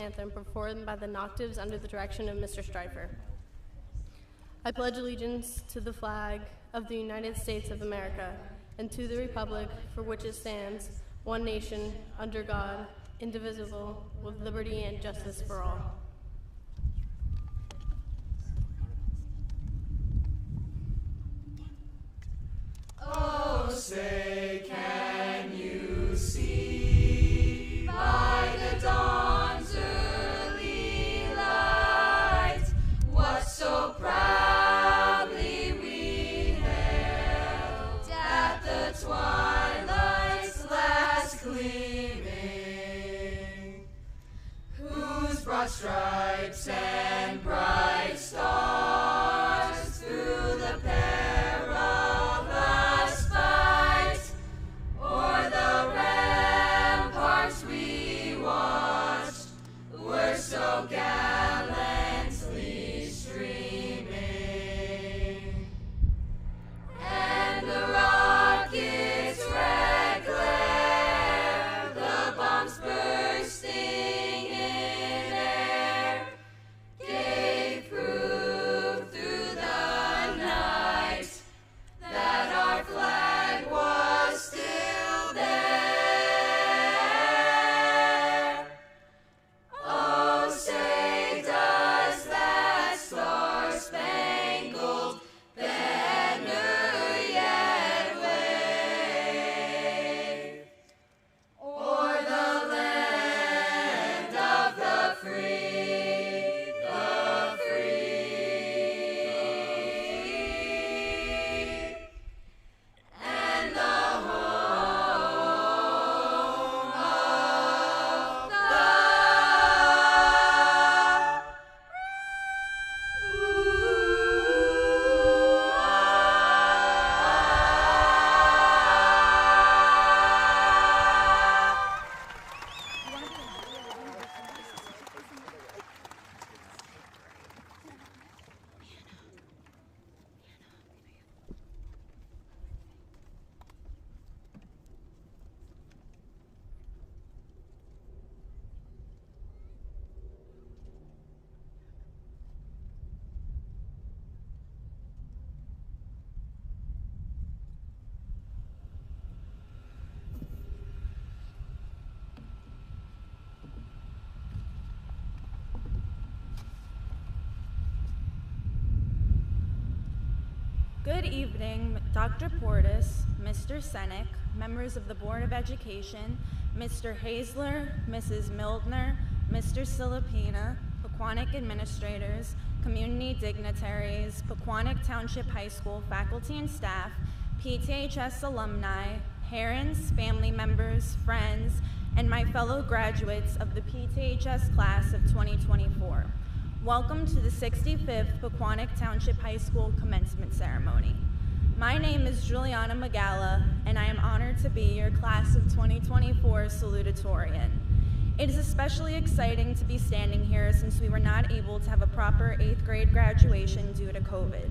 anthem performed by the Noctives under the direction of Mr. Stryfer. I pledge allegiance to the flag of the United States of America and to the republic for which it stands, one nation, under God, indivisible, with liberty and justice for all. Oh, say, can you see by the dawn's early light what so proudly we hailed at the twilight's last gleaming, whose broad stripes and bright stars through the perilous fight o'er the ramparts we watched were so gallantly streaming, and the rockets' red glare, the bombs bursting in air, gave proof through the night that our flag was still there. Oh, say does that star-spangled banner yet wave o'er the land of the free, the free, and the home of the Good evening, Dr. Portis, Mr. Senek, members of the Board of Education, Mr. Hazler, Mrs. Mildner, Mr. Silipina, Pequannock administrators, community dignitaries, Pequannock Township High School faculty and staff, PTHS alumni, parents, family members, friends, and my fellow graduates of the PTHS Class of 2024. Welcome to the 65th Pequannock Township High School commencement ceremony. My name is Juliana Magala, and I am honored to be your Class of 2024 Salutatorian. It is especially exciting to be standing here since we were not able to have a proper 8th grade graduation due to COVID.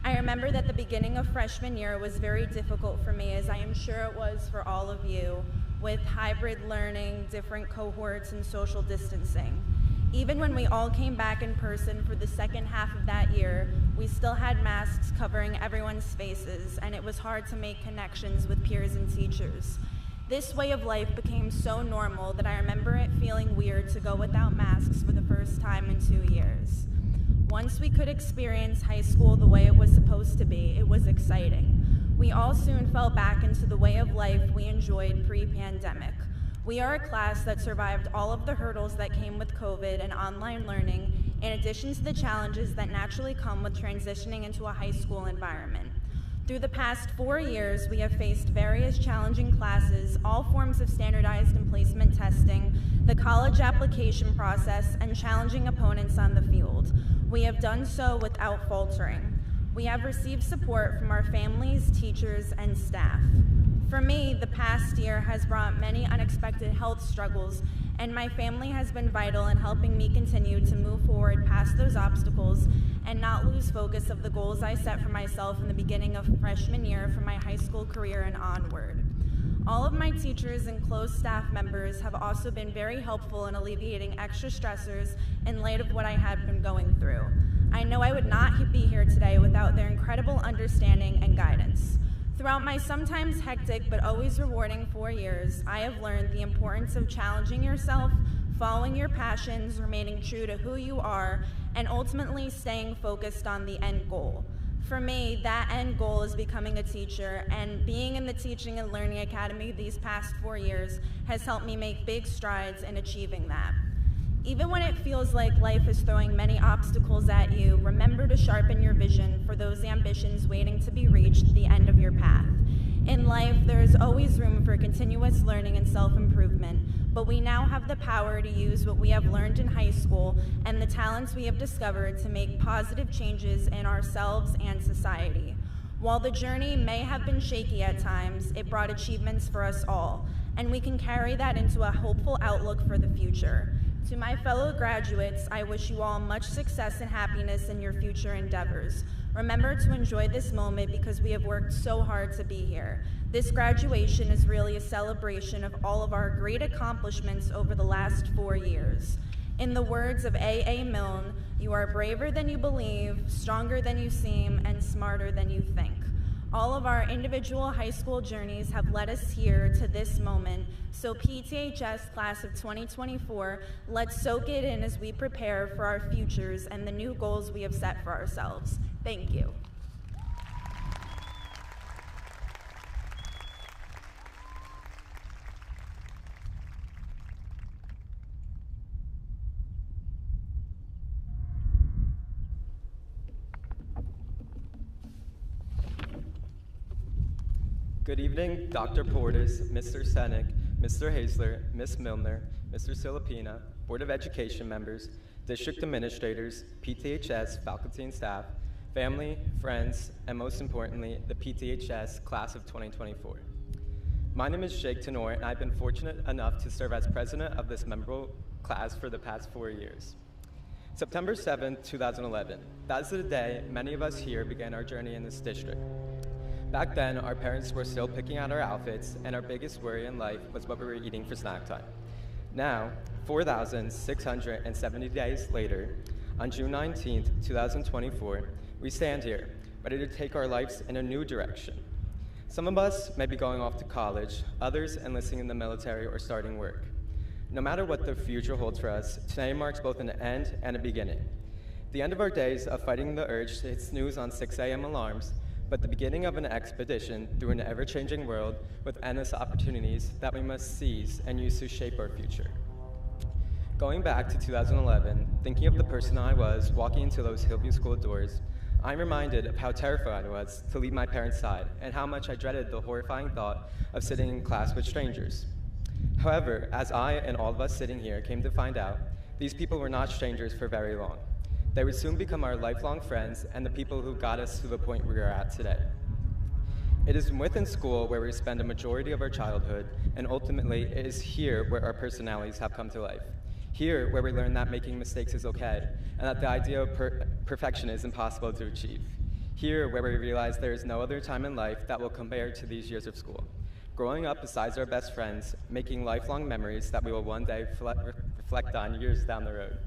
I remember that the beginning of freshman year was very difficult for me, as I am sure it was for all of you, with hybrid learning, different cohorts, and social distancing. Even when we all came back in person for the second half of that year, we still had masks covering everyone's faces, and it was hard to make connections with peers and teachers. This way of life became so normal that I remember it feeling weird to go without masks for the first time in 2 years. Once we could experience high school the way it was supposed to be, it was exciting. We all soon fell back into the way of life we enjoyed pre-pandemic. We are a class that survived all of the hurdles that came with COVID and online learning, in addition to the challenges that naturally come with transitioning into a high school environment. Through the past 4 years, we have faced various challenging classes, all forms of standardized and placement testing, the college application process, and challenging opponents on the field. We have done so without faltering. We have received support from our families, teachers, and staff. For me, the past year has brought many unexpected health struggles, and my family has been vital in helping me continue to move forward past those obstacles and not lose focus of the goals I set for myself in the beginning of freshman year for my high school career and onward. All of my teachers and close staff members have also been very helpful in alleviating extra stressors in light of what I had been going through. I know I would not be here today without their incredible understanding and guidance. Throughout my sometimes hectic but always rewarding 4 years, I have learned the importance of challenging yourself, following your passions, remaining true to who you are, and ultimately staying focused on the end goal. For me, that end goal is becoming a teacher, and being in the Teaching and Learning Academy these past 4 years has helped me make big strides in achieving that. Even when it feels like life is throwing many obstacles at you, remember to sharpen your vision for those ambitions waiting to be reached at the end of your path. In life, there is always room for continuous learning and self-improvement, but we now have the power to use what we have learned in high school and the talents we have discovered to make positive changes in ourselves and society. While the journey may have been shaky at times, it brought achievements for us all, and we can carry that into a hopeful outlook for the future. To my fellow graduates, I wish you all much success and happiness in your future endeavors. Remember to enjoy this moment because we have worked so hard to be here. This graduation is really a celebration of all of our great accomplishments over the last 4 years. In the words of A.A. Milne, you are braver than you believe, stronger than you seem, and smarter than you think. All of our individual high school journeys have led us here to this moment, so PTHS Class of 2024, let's soak it in as we prepare for our futures and the new goals we have set for ourselves. Thank you. Good evening, Dr. Portis, Mr. Senek, Mr. Hazler, Ms. Milner, Mr. Silipina, Board of Education members, district administrators, PTHS faculty and staff, family, friends, and most importantly, the PTHS Class of 2024. My name is Jake Tenor, and I've been fortunate enough to serve as president of this memorable class for the past 4 years. September 7th, 2011. That is the day many of us here began our journey in this district. Back then, our parents were still picking out our outfits, and our biggest worry in life was what we were eating for snack time. Now, 4,670 days later, on June 19th, 2024, we stand here, ready to take our lives in a new direction. Some of us may be going off to college, others enlisting in the military or starting work. No matter what the future holds for us, today marks both an end and a beginning. The end of our days of fighting the urge to hit snooze on 6 a.m. alarms, but the beginning of an expedition through an ever-changing world with endless opportunities that we must seize and use to shape our future. Going back to 2011, thinking of the person I was walking into those Hillview School doors, I'm reminded of how terrified I was to leave my parents' side and how much I dreaded the horrifying thought of sitting in class with strangers. However, as I and all of us sitting here came to find out, these people were not strangers for very long. They would soon become our lifelong friends and the people who got us to the point we are at today. It is within school where we spend a majority of our childhood, and ultimately it is here where our personalities have come to life. Here where we learn that making mistakes is okay, and that the idea of perfection is impossible to achieve. Here where we realize there is no other time in life that will compare to these years of school. Growing up beside our best friends, making lifelong memories that we will one day reflect on years down the road.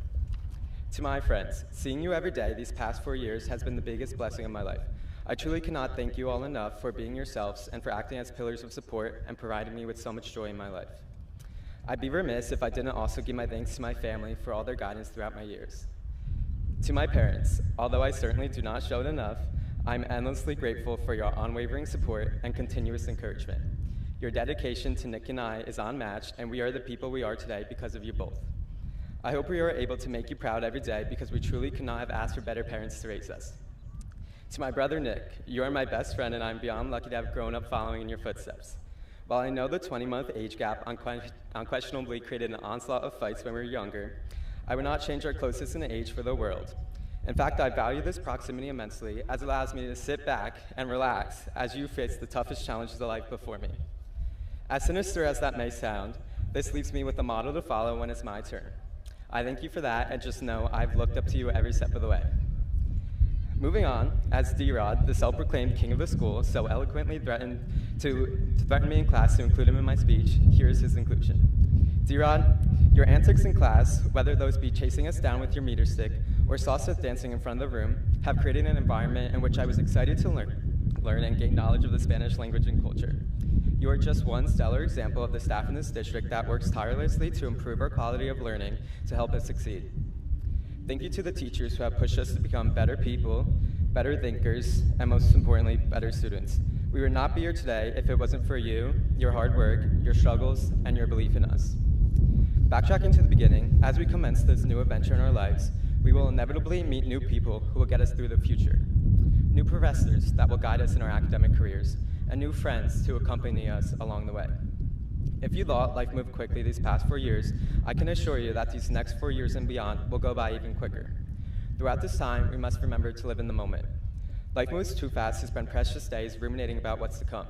To my friends, seeing you every day these past 4 years has been the biggest blessing of my life. I truly cannot thank you all enough for being yourselves and for acting as pillars of support and providing me with so much joy in my life. I'd be remiss if I didn't also give my thanks to my family for all their guidance throughout my years. To my parents, although I certainly do not show it enough, I'm endlessly grateful for your unwavering support and continuous encouragement. Your dedication to Nick and I is unmatched, and we are the people we are today because of you both. I hope we are able to make you proud every day because we truly could not have asked for better parents to raise us. To my brother Nick, you are my best friend, and I'm beyond lucky to have grown up following in your footsteps. While I know the 20-month age gap unquestionably created an onslaught of fights when we were younger, I would not change our closest in age for the world. In fact, I value this proximity immensely as it allows me to sit back and relax as you face the toughest challenges of life before me. As sinister as that may sound, this leaves me with a model to follow when it's my turn. I thank you for that, and just know I've looked up to you every step of the way. Moving on, as D-Rod, the self-proclaimed king of the school, so eloquently threatened me in class to include him in my speech, here's his inclusion. D-Rod, your antics in class, whether those be chasing us down with your meter stick or salsa dancing in front of the room, have created an environment in which I was excited to learn and gain knowledge of the Spanish language and culture. You are just one stellar example of the staff in this district that works tirelessly to improve our quality of learning to help us succeed. Thank you to the teachers who have pushed us to become better people, better thinkers, and most importantly, better students. We would not be here today if it wasn't for you, your hard work, your struggles, and your belief in us. Backtracking to the beginning, as we commence this new adventure in our lives, we will inevitably meet new people who will get us through the future. New professors that will guide us in our academic careers, and new friends to accompany us along the way. If you thought life moved quickly these past 4 years, I can assure you that these next 4 years and beyond will go by even quicker. Throughout this time, we must remember to live in the moment. Life moves too fast to spend precious days ruminating about what's to come.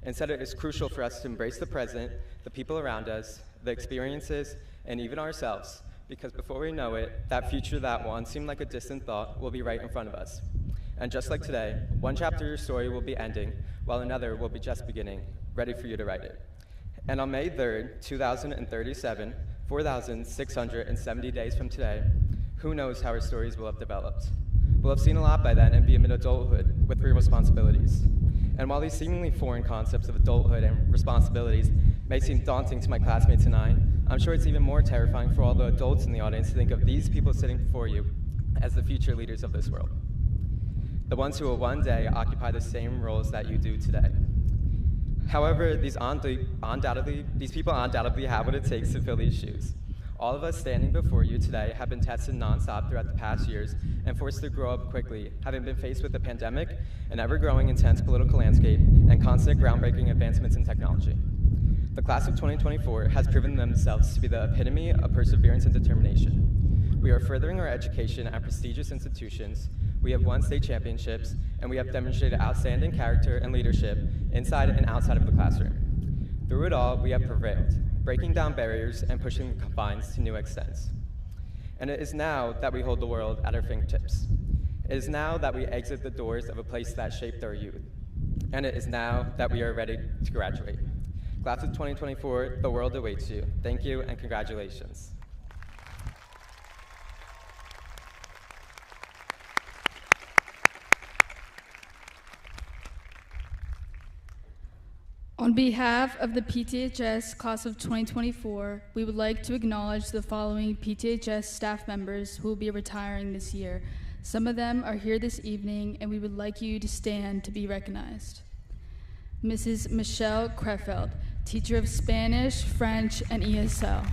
Instead, it is crucial for us to embrace the present, the people around us, the experiences, and even ourselves, because before we know it, that future that once seemed like a distant thought will be right in front of us. And just like today, one chapter of your story will be ending, while another will be just beginning, ready for you to write it. And on May 3rd, 2037, 4,670 days from today, who knows how our stories will have developed. We'll have seen a lot by then and be amid adulthood with real responsibilities. And while these seemingly foreign concepts of adulthood and responsibilities may seem daunting to my classmates and I'm sure it's even more terrifying for all the adults in the audience to think of these people sitting before you as the future leaders of this world. The ones who will one day occupy the same roles that you do today. However, these people undoubtedly have what it takes to fill these shoes. All of us standing before you today have been tested nonstop throughout the past years and forced to grow up quickly, having been faced with a pandemic, an ever-growing intense political landscape, and constant groundbreaking advancements in technology. The class of 2024 has proven themselves to be the epitome of perseverance and determination. We are furthering our education at prestigious institutions, we have won state championships, and we have demonstrated outstanding character and leadership inside and outside of the classroom. Through it all, we have prevailed, breaking down barriers and pushing the confines to new extents. And it is now that we hold the world at our fingertips. It is now that we exit the doors of a place that shaped our youth. And it is now that we are ready to graduate. Class of 2024, the world awaits you. Thank you and congratulations. On behalf of the PTHS Class of 2024, we would like to acknowledge the following PTHS staff members who will be retiring this year. Some of them are here this evening, and we would like you to stand to be recognized. Mrs. Michelle Krefeld, teacher of Spanish, French, and ESL.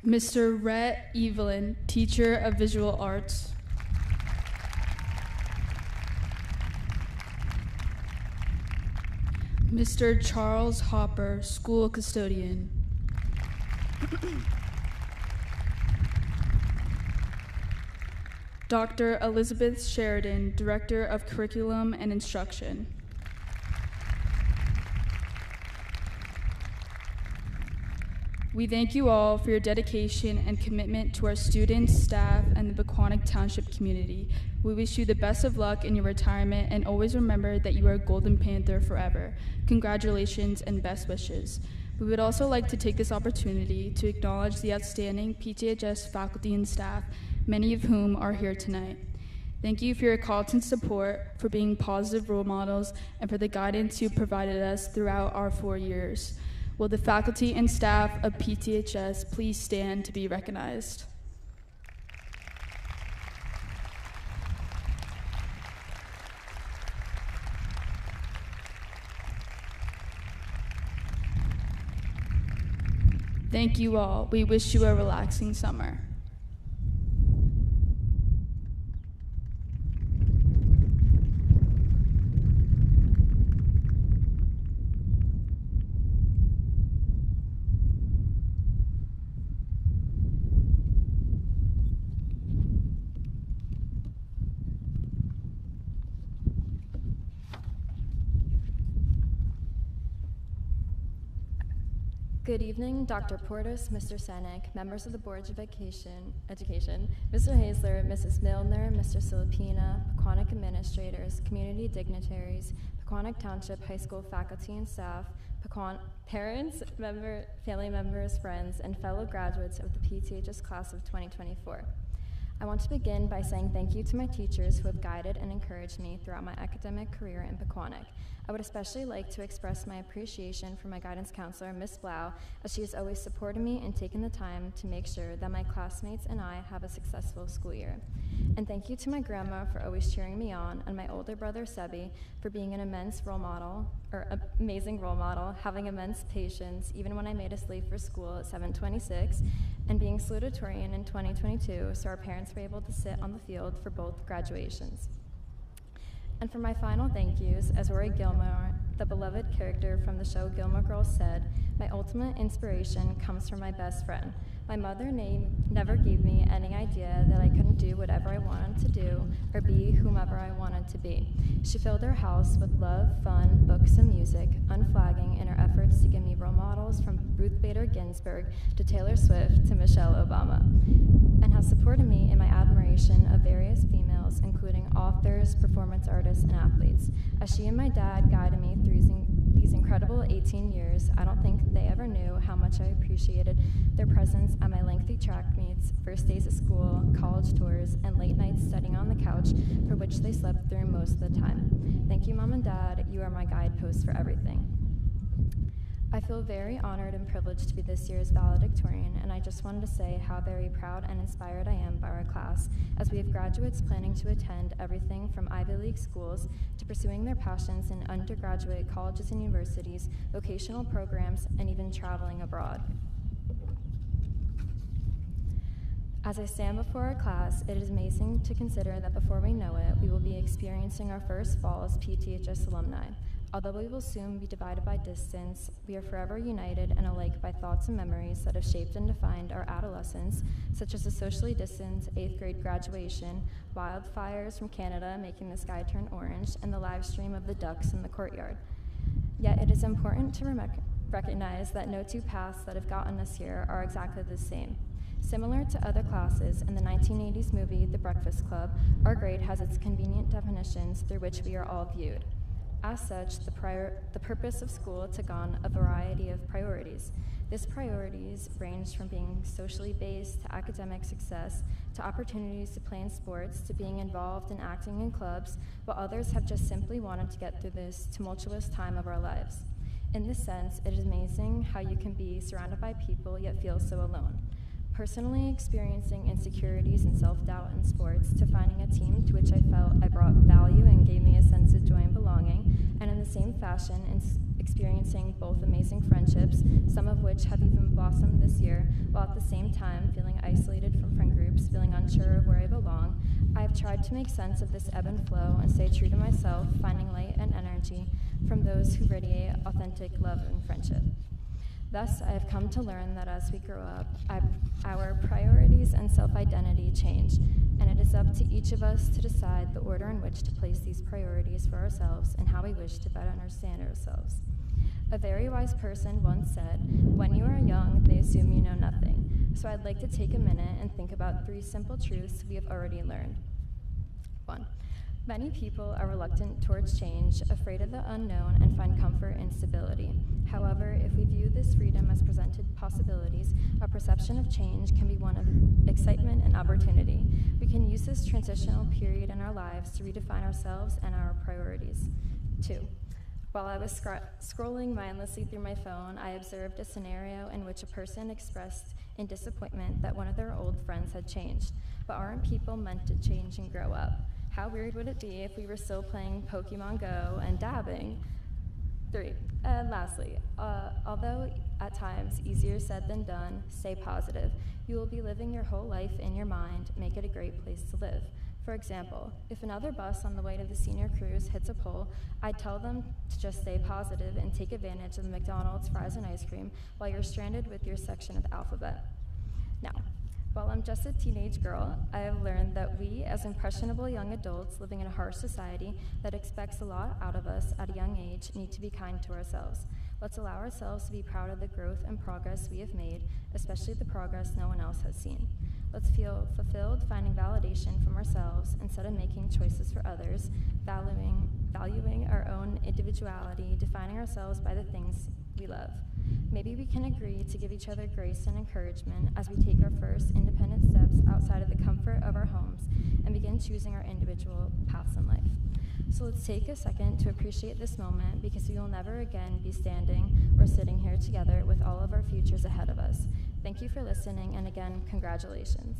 Mr. Rhett Evelyn, teacher of visual arts. Mr. Charles Hopper, school custodian. Dr. Elizabeth Sheridan, director of curriculum and instruction. We thank you all for your dedication and commitment to our students, staff, and the Pequannock Township community. We wish you the best of luck in your retirement and always remember that you are a Golden Panther forever. Congratulations and best wishes. We would also like to take this opportunity to acknowledge the outstanding PTHS faculty and staff, many of whom are here tonight. Thank you for your constant support, for being positive role models, and for the guidance you provided us throughout our 4 years. Will the faculty and staff of PTHS please stand to be recognized? Thank you all. We wish you a relaxing summer. Good evening, Dr. Portis, Mr. Senek, members of the Board of Education, Mr. Hazler, Mrs. Milner, Mr. Silipina, Pequannock administrators, community dignitaries, Pequannock Township High School faculty and staff, parents, family members, friends, and fellow graduates of the PTHS Class of 2024. I want to begin by saying thank you to my teachers who have guided and encouraged me throughout my academic career in Pequannock. I would especially like to express my appreciation for my guidance counselor, Ms. Blau, as she has always supported me and taken the time to make sure that my classmates and I have a successful school year. And thank you to my grandma for always cheering me on, and my older brother, Sebi, for being an amazing role model, having immense patience, even when I made us late for school at 7:26, and being salutatorian in 2022, so our parents were able to sit on the field for both graduations. And for my final thank yous, as Rory Gilmore, the beloved character from the show Gilmore Girls, said, my ultimate inspiration comes from my best friend. My mother never gave me any idea that I couldn't do whatever I wanted to do or be whomever I wanted to be. She filled her house with love, fun, books, and music, unflagging in her efforts to give me role models from Ruth Bader Ginsburg to Taylor Swift to Michelle Obama, and has supported me in my admiration of various females, including authors, performance artists, and athletes. As she and my dad guided me through these incredible 18 years, I don't think they ever knew how much I appreciated their presence at my lengthy track meets, first days of school, college tours, and late nights studying on the couch, for which they slept through most of the time. Thank you, Mom and Dad. You are my guideposts for everything. I feel very honored and privileged to be this year's valedictorian, and I just wanted to say how very proud and inspired I am by our class, as we have graduates planning to attend everything from Ivy League schools to pursuing their passions in undergraduate colleges and universities, vocational programs, and even traveling abroad. As I stand before our class, it is amazing to consider that before we know it, we will be experiencing our first fall as PTHS alumni. Although we will soon be divided by distance, we are forever united and alike by thoughts and memories that have shaped and defined our adolescence, such as the socially distant 8th grade graduation, wildfires from Canada making the sky turn orange, and the live stream of the ducks in the courtyard. Yet it is important to recognize that no two paths that have gotten us here are exactly the same. Similar to other classes in the 1980s movie The Breakfast Club, our grade has its convenient definitions through which we are all viewed. As such, the purpose of school took on a variety of priorities. These priorities ranged from being socially based to academic success, to opportunities to play in sports, to being involved in acting in clubs, while others have just simply wanted to get through this tumultuous time of our lives. In this sense, it is amazing how you can be surrounded by people yet feel so alone. Personally experiencing insecurities and self-doubt in sports, to finding a team to which I felt I brought value and gave me a sense of joy and belonging, and in the same fashion, experiencing both amazing friendships, some of which have even blossomed this year, while at the same time feeling isolated from friend groups, feeling unsure of where I belong. I have tried to make sense of this ebb and flow and stay true to myself, finding light and energy from those who radiate authentic love and friendship. Thus, I have come to learn that as we grow up, our priorities and self-identity change, and it is up to each of us to decide the order in which to place these priorities for ourselves and how we wish to better understand ourselves. A very wise person once said, "When you are young, they assume you know nothing." So I'd like to take a minute and think about 3 simple truths we have already learned. 1. Many people are reluctant towards change, afraid of the unknown, and find comfort in stability. However, if we view this freedom as presented possibilities, our perception of change can be one of excitement and opportunity. We can use this transitional period in our lives to redefine ourselves and our priorities. 2. While I was scrolling mindlessly through my phone, I observed a scenario in which a person expressed in disappointment that one of their old friends had changed. But aren't people meant to change and grow up? How weird would it be if we were still playing Pokemon Go and dabbing? 3. And lastly, although at times easier said than done, stay positive. You will be living your whole life in your mind. Make it a great place to live. For example, if another bus on the way to the senior cruise hits a pole, I'd tell them to just stay positive and take advantage of the McDonald's fries and ice cream while you're stranded with your section of the alphabet. Now, while I'm just a teenage girl, I have learned that we, as impressionable young adults living in a harsh society that expects a lot out of us at a young age, need to be kind to ourselves. Let's allow ourselves to be proud of the growth and progress we have made, especially the progress no one else has seen. Let's feel fulfilled finding validation from ourselves instead of making choices for others, valuing our own individuality, defining ourselves by the things we love. Maybe we can agree to give each other grace and encouragement as we take our first independent steps outside of the comfort of our homes and begin choosing our individual paths in life. So let's take a second to appreciate this moment, because we will never again be standing or sitting here together with all of our futures ahead of us. Thank you for listening, and again, congratulations.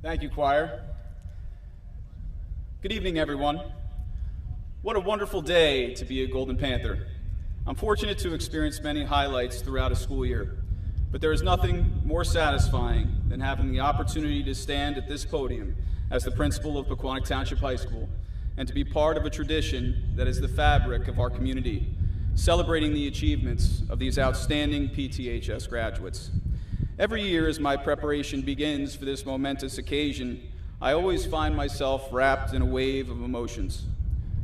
Thank you, choir. Good evening, everyone. What a wonderful day to be a Golden Panther. I'm fortunate to experience many highlights throughout a school year, but there is nothing more satisfying than having the opportunity to stand at this podium as the principal of Pequannock Township High School and to be part of a tradition that is the fabric of our community, celebrating the achievements of these outstanding PTHS graduates. Every year as my preparation begins for this momentous occasion, I always find myself wrapped in a wave of emotions.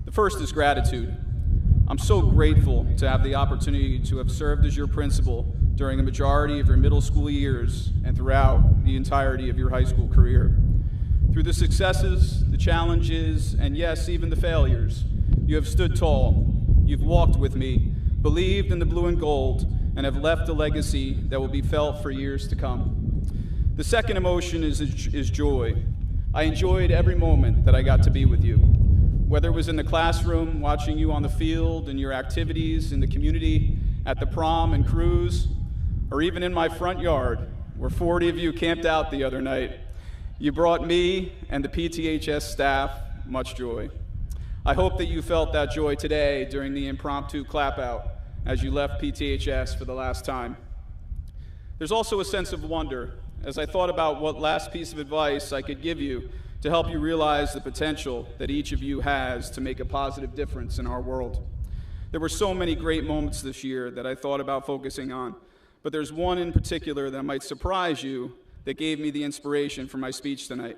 The first is gratitude. I'm so grateful to have the opportunity to have served as your principal during a majority of your middle school years and throughout the entirety of your high school career. Through the successes, the challenges, and yes, even the failures, you have stood tall. You've walked with me, believed in the blue and gold, and have left a legacy that will be felt for years to come. The second emotion is joy. I enjoyed every moment that I got to be with you. Whether it was in the classroom, watching you on the field, and your activities in the community, at the prom and cruise, or even in my front yard, where 40 of you camped out the other night, you brought me and the PTHS staff much joy. I hope that you felt that joy today during the impromptu clap out as you left PTHS for the last time. There's also a sense of wonder as I thought about what last piece of advice I could give you to help you realize the potential that each of you has to make a positive difference in our world. There were so many great moments this year that I thought about focusing on, but there's one in particular that might surprise you that gave me the inspiration for my speech tonight.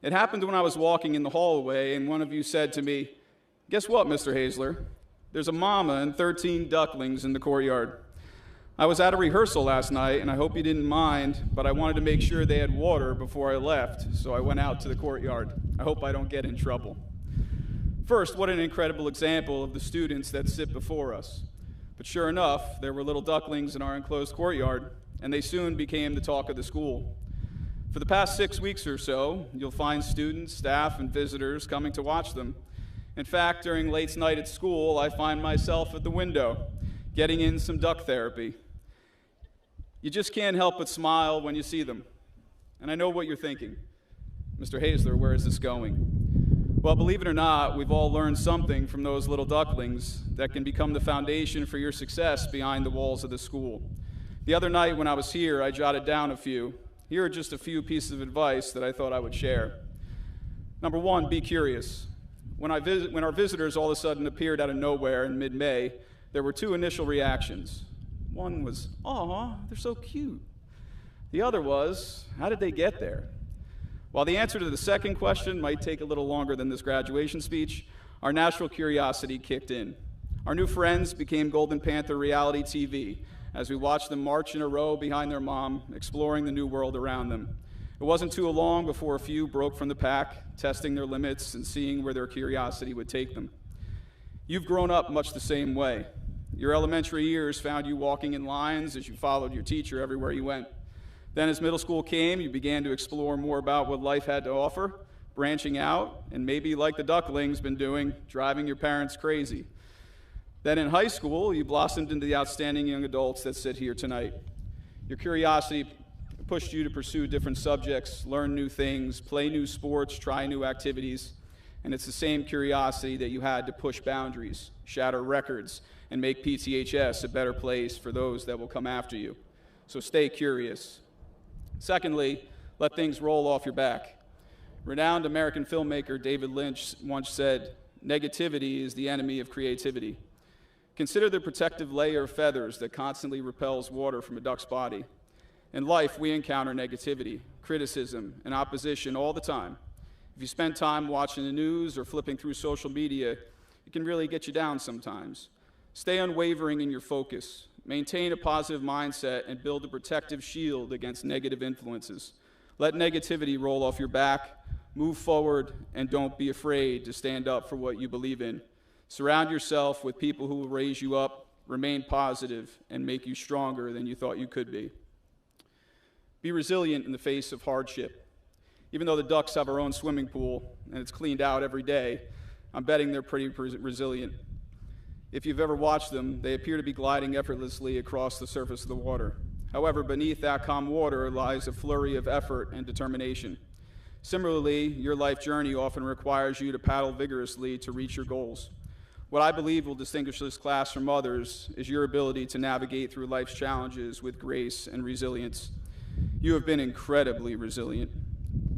It happened when I was walking in the hallway and one of you said to me, "Guess what, Mr. Hazler? There's a mama and 13 ducklings in the courtyard." I was at a rehearsal last night, and I hope you didn't mind, but I wanted to make sure they had water before I left, so I went out to the courtyard. I hope I don't get in trouble. First, what an incredible example of the students that sit before us. But sure enough, there were little ducklings in our enclosed courtyard, and they soon became the talk of the school. For the past 6 weeks or so, you'll find students, staff, and visitors coming to watch them. In fact, during late night at school, I find myself at the window, getting in some duck therapy. You just can't help but smile when you see them. And I know what you're thinking. Mr. Hazler, where is this going? Well, believe it or not, we've all learned something from those little ducklings that can become the foundation for your success behind the walls of the school. The other night when I was here, I jotted down a few. Here are just a few pieces of advice that I thought I would share. Number one, be curious. When our visitors all of a sudden appeared out of nowhere in mid-May, there were two initial reactions. One was, "Aw, they're so cute." The other was, "How did they get there?" While the answer to the second question might take a little longer than this graduation speech, our natural curiosity kicked in. Our new friends became Golden Panther reality TV as we watched them march in a row behind their mom, exploring the new world around them. It wasn't too long before a few broke from the pack, testing their limits and seeing where their curiosity would take them. You've grown up much the same way. Your elementary years found you walking in lines as you followed your teacher everywhere you went. Then as middle school came, you began to explore more about what life had to offer, branching out, and maybe like the ducklings been doing, driving your parents crazy. Then in high school, you blossomed into the outstanding young adults that sit here tonight. Your curiosity pushed you to pursue different subjects, learn new things, play new sports, try new activities, and it's the same curiosity that you had to push boundaries, shatter records, and make PTHS a better place for those that will come after you. So stay curious. Secondly, let things roll off your back. Renowned American filmmaker David Lynch once said, "Negativity is the enemy of creativity." Consider the protective layer of feathers that constantly repels water from a duck's body. In life, we encounter negativity, criticism, and opposition all the time. If you spend time watching the news or flipping through social media, it can really get you down sometimes. Stay unwavering in your focus. Maintain a positive mindset and build a protective shield against negative influences. Let negativity roll off your back, move forward, and don't be afraid to stand up for what you believe in. Surround yourself with people who will raise you up, remain positive, and make you stronger than you thought you could be. Be resilient in the face of hardship. Even though the ducks have our own swimming pool and it's cleaned out every day, I'm betting they're pretty resilient. If you've ever watched them, they appear to be gliding effortlessly across the surface of the water. However, beneath that calm water lies a flurry of effort and determination. Similarly, your life journey often requires you to paddle vigorously to reach your goals. What I believe will distinguish this class from others is your ability to navigate through life's challenges with grace and resilience. You have been incredibly resilient.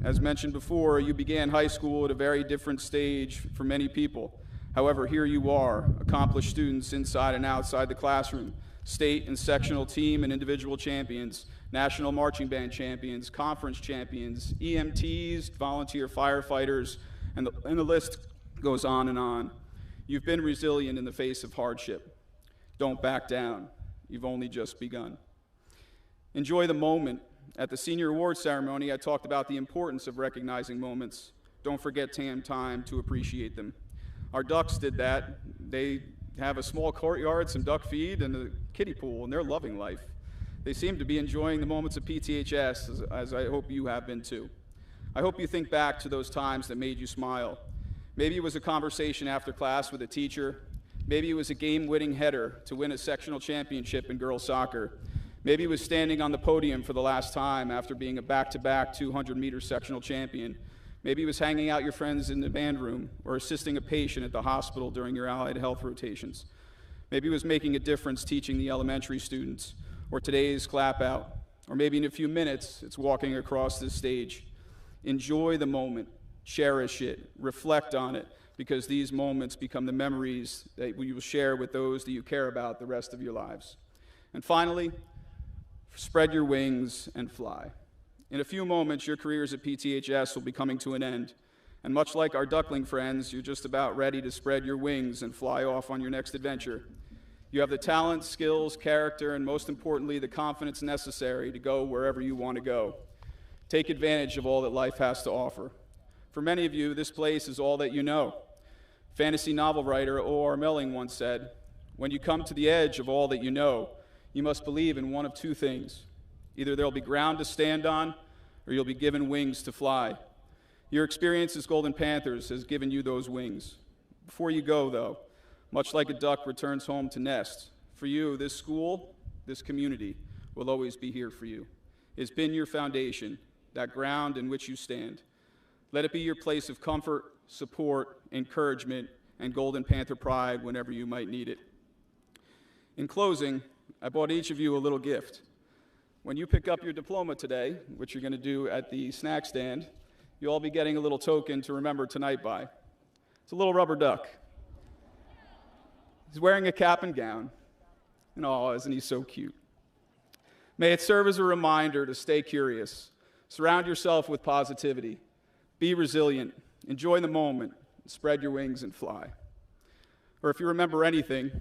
As mentioned before, you began high school at a very different stage for many people. However, here you are, accomplished students inside and outside the classroom, state and sectional team and individual champions, national marching band champions, conference champions, EMTs, volunteer firefighters, and the list goes on and on. You've been resilient in the face of hardship. Don't back down. You've only just begun. Enjoy the moment. At the senior award ceremony, I talked about the importance of recognizing moments. Don't forget time to appreciate them. Our ducks did that. They have a small courtyard, some duck feed, and a kiddie pool, and they're loving life. They seem to be enjoying the moments of PTHS, as I hope you have been too. I hope you think back to those times that made you smile. Maybe it was a conversation after class with a teacher. Maybe it was a game-winning header to win a sectional championship in girls soccer. Maybe it was standing on the podium for the last time after being a back-to-back 200-meter sectional champion. Maybe it was hanging out your friends in the band room or assisting a patient at the hospital during your allied health rotations. Maybe it was making a difference teaching the elementary students or today's clap out. Or maybe in a few minutes, it's walking across this stage. Enjoy the moment, cherish it, reflect on it, because these moments become the memories that you will share with those that you care about the rest of your lives. And finally, spread your wings and fly. In a few moments, your careers at PTHS will be coming to an end. And much like our duckling friends, you're just about ready to spread your wings and fly off on your next adventure. You have the talent, skills, character, and most importantly, the confidence necessary to go wherever you want to go. Take advantage of all that life has to offer. For many of you, this place is all that you know. Fantasy novel writer O.R. Melling once said, "When you come to the edge of all that you know, you must believe in one of two things. Either there'll be ground to stand on, or you'll be given wings to fly." Your experience as Golden Panthers has given you those wings. Before you go, though, much like a duck returns home to nest, for you, this school, this community, will always be here for you. It's been your foundation, that ground in which you stand. Let it be your place of comfort, support, encouragement, and Golden Panther pride whenever you might need it. In closing, I bought each of you a little gift. When you pick up your diploma today, which you're going to do at the snack stand, you'll all be getting a little token to remember tonight by. It's a little rubber duck. He's wearing a cap and gown. And oh, isn't he so cute? May it serve as a reminder to stay curious. Surround yourself with positivity. Be resilient. Enjoy the moment. Spread your wings and fly. Or if you remember anything,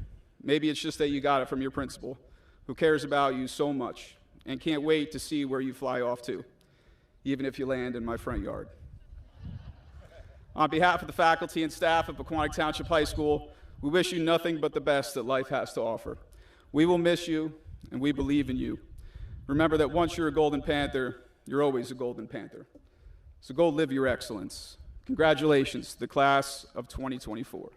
maybe it's just that you got it from your principal, who cares about you so much and can't wait to see where you fly off to, even if you land in my front yard. On behalf of the faculty and staff of Pequannock Township High School, we wish you nothing but the best that life has to offer. We will miss you, and we believe in you. Remember that once you're a Golden Panther, you're always a Golden Panther. So go live your excellence. Congratulations to the class of 2024.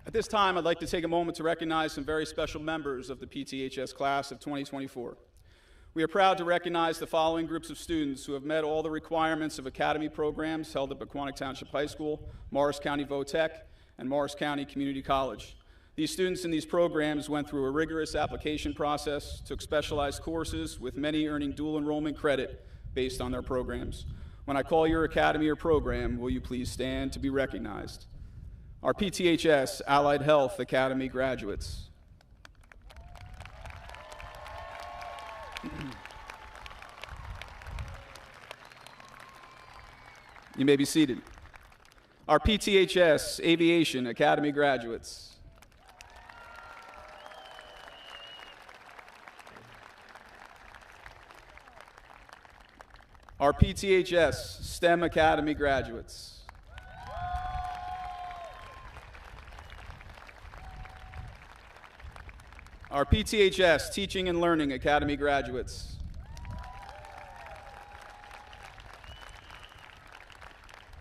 At this time, I'd like to take a moment to recognize some very special members of the PTHS Class of 2024. We are proud to recognize the following groups of students who have met all the requirements of academy programs held at Pequannock Township High School, Morris County Votech, and Morris County Community College. These students in these programs went through a rigorous application process, took specialized courses, with many earning dual enrollment credit based on their programs. When I call your academy or program, will you please stand to be recognized? Our PTHS Allied Health Academy graduates. You may be seated. Our PTHS Aviation Academy graduates. Our PTHS STEM Academy graduates. Our PTHS Teaching and Learning Academy graduates.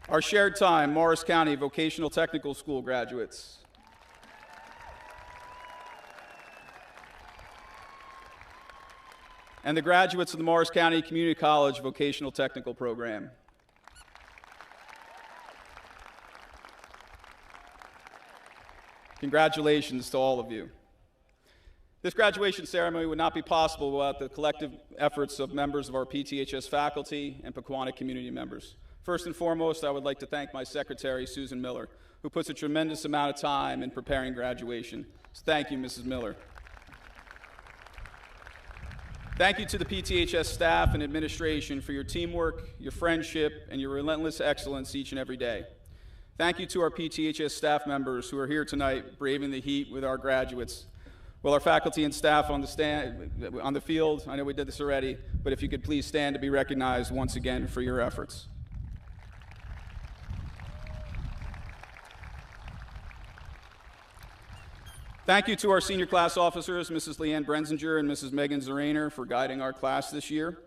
Our Shared Time Morris County Vocational Technical School graduates. And the graduates of the Morris County Community College Vocational Technical Program. Congratulations to all of you. This graduation ceremony would not be possible without the collective efforts of members of our PTHS faculty and Pequannock community members. First and foremost, I would like to thank my secretary, Susan Miller, who puts a tremendous amount of time in preparing graduation. So thank you, Mrs. Miller. Thank you to the PTHS staff and administration for your teamwork, your friendship, and your relentless excellence each and every day. Thank you to our PTHS staff members who are here tonight braving the heat with our graduates. Will our faculty and staff on the field, I know we did this already, but if you could please stand to be recognized once again for your efforts. Thank you to our senior class officers, Mrs. Leanne Brenzinger and Mrs. Megan Zerainer, for guiding our class this year.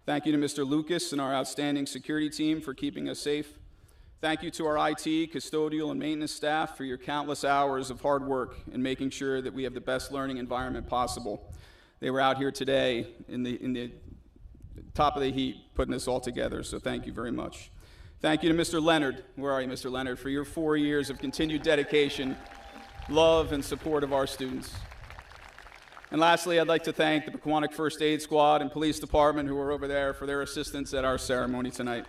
Thank you to Mr. Lucas and our outstanding security team for keeping us safe. Thank you to our IT, custodial, and maintenance staff for your countless hours of hard work in making sure that we have the best learning environment possible. They were out here today in the top of the heat putting this all together, so thank you very much. Thank you to Mr. Leonard, where are you, Mr. Leonard, for your 4 years of continued dedication, love, and support of our students. And lastly, I'd like to thank the Pequannock First Aid Squad and Police Department who are over there for their assistance at our ceremony tonight.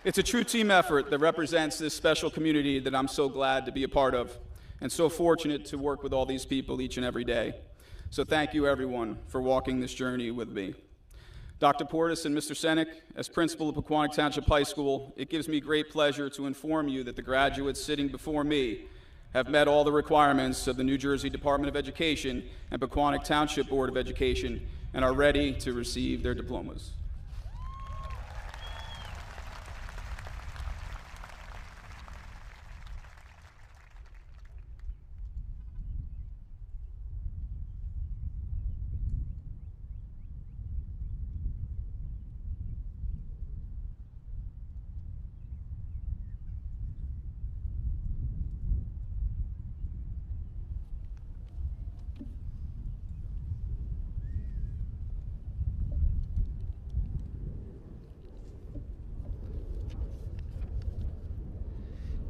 It's a true team effort that represents this special community that I'm so glad to be a part of and so fortunate to work with all these people each and every day. So thank you, everyone, for walking this journey with me. Dr. Portis and Mr. Senek, as principal of Pequannock Township High School, it gives me great pleasure to inform you that the graduates sitting before me have met all the requirements of the New Jersey Department of Education and Pequannock Township Board of Education and are ready to receive their diplomas.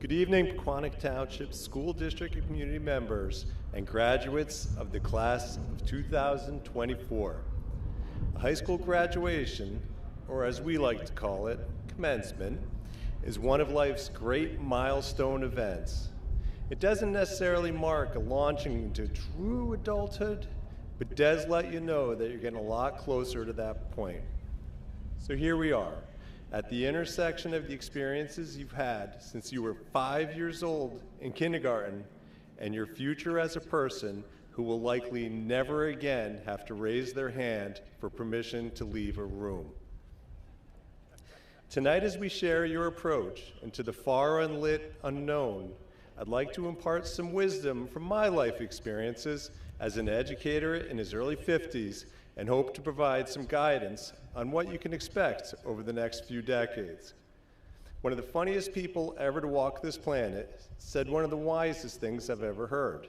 Good evening, Pequannock Township School District and community members and graduates of the class of 2024. A high school graduation, or as we like to call it, commencement, is one of life's great milestone events. It doesn't necessarily mark a launching into true adulthood, but does let you know that you're getting a lot closer to that point. So here we are, at the intersection of the experiences you've had since you were 5 years old in kindergarten and your future as a person who will likely never again have to raise their hand for permission to leave a room. Tonight, as we share your approach into the far unlit unknown, I'd like to impart some wisdom from my life experiences as an educator in his early 50s and hope to provide some guidance on what you can expect over the next few decades. One of the funniest people ever to walk this planet said one of the wisest things I've ever heard.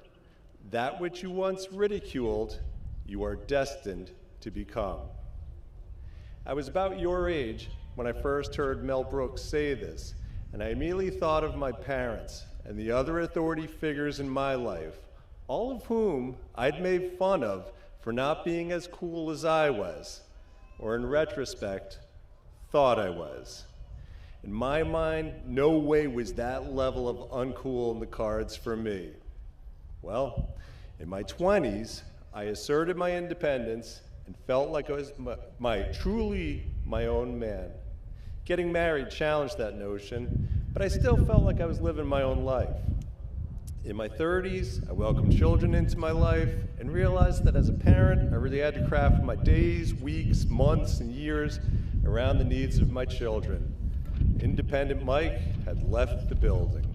That which you once ridiculed, you are destined to become. I was about your age when I first heard Mel Brooks say this, and I immediately thought of my parents and the other authority figures in my life, all of whom I'd made fun of for not being as cool as I was, or in retrospect, thought I was. In my mind, no way was that level of uncool in the cards for me. Well, in my 20s, I asserted my independence and felt like I was truly my own man. Getting married challenged that notion, but I still felt like I was living my own life. In my 30s, I welcomed children into my life and realized that as a parent, I really had to craft my days, weeks, months, and years around the needs of my children. Independent Mike had left the building.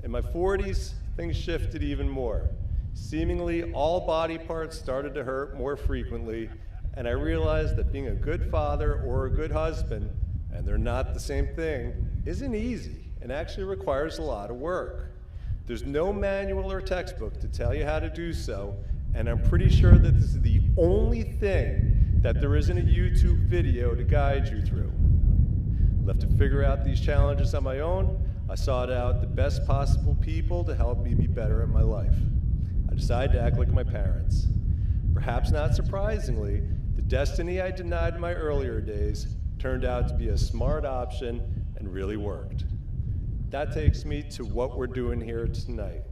In my 40s, things shifted even more. Seemingly, all body parts started to hurt more frequently, and I realized that being a good father or a good husband, and they're not the same thing, isn't easy and actually requires a lot of work. There's no manual or textbook to tell you how to do so, and I'm pretty sure that this is the only thing that there isn't a YouTube video to guide you through. Left to figure out these challenges on my own, I sought out the best possible people to help me be better at my life. I decided to act like my parents. Perhaps not surprisingly, the destiny I denied in my earlier days turned out to be a smart option and really worked. That takes me to what we're doing here tonight.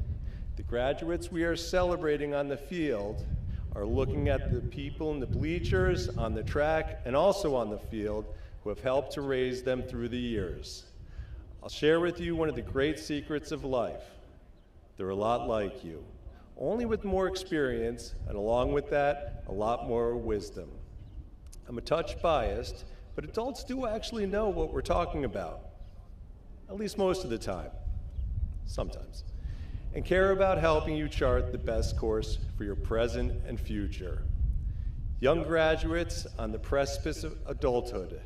The graduates we are celebrating on the field are looking at the people in the bleachers, on the track, and also on the field who have helped to raise them through the years. I'll share with you one of the great secrets of life. They're a lot like you, only with more experience, and along with that, a lot more wisdom. I'm a touch biased, but adults do actually know what we're talking about, at least most of the time, sometimes, and care about helping you chart the best course for your present and future. Young graduates on the precipice of adulthood,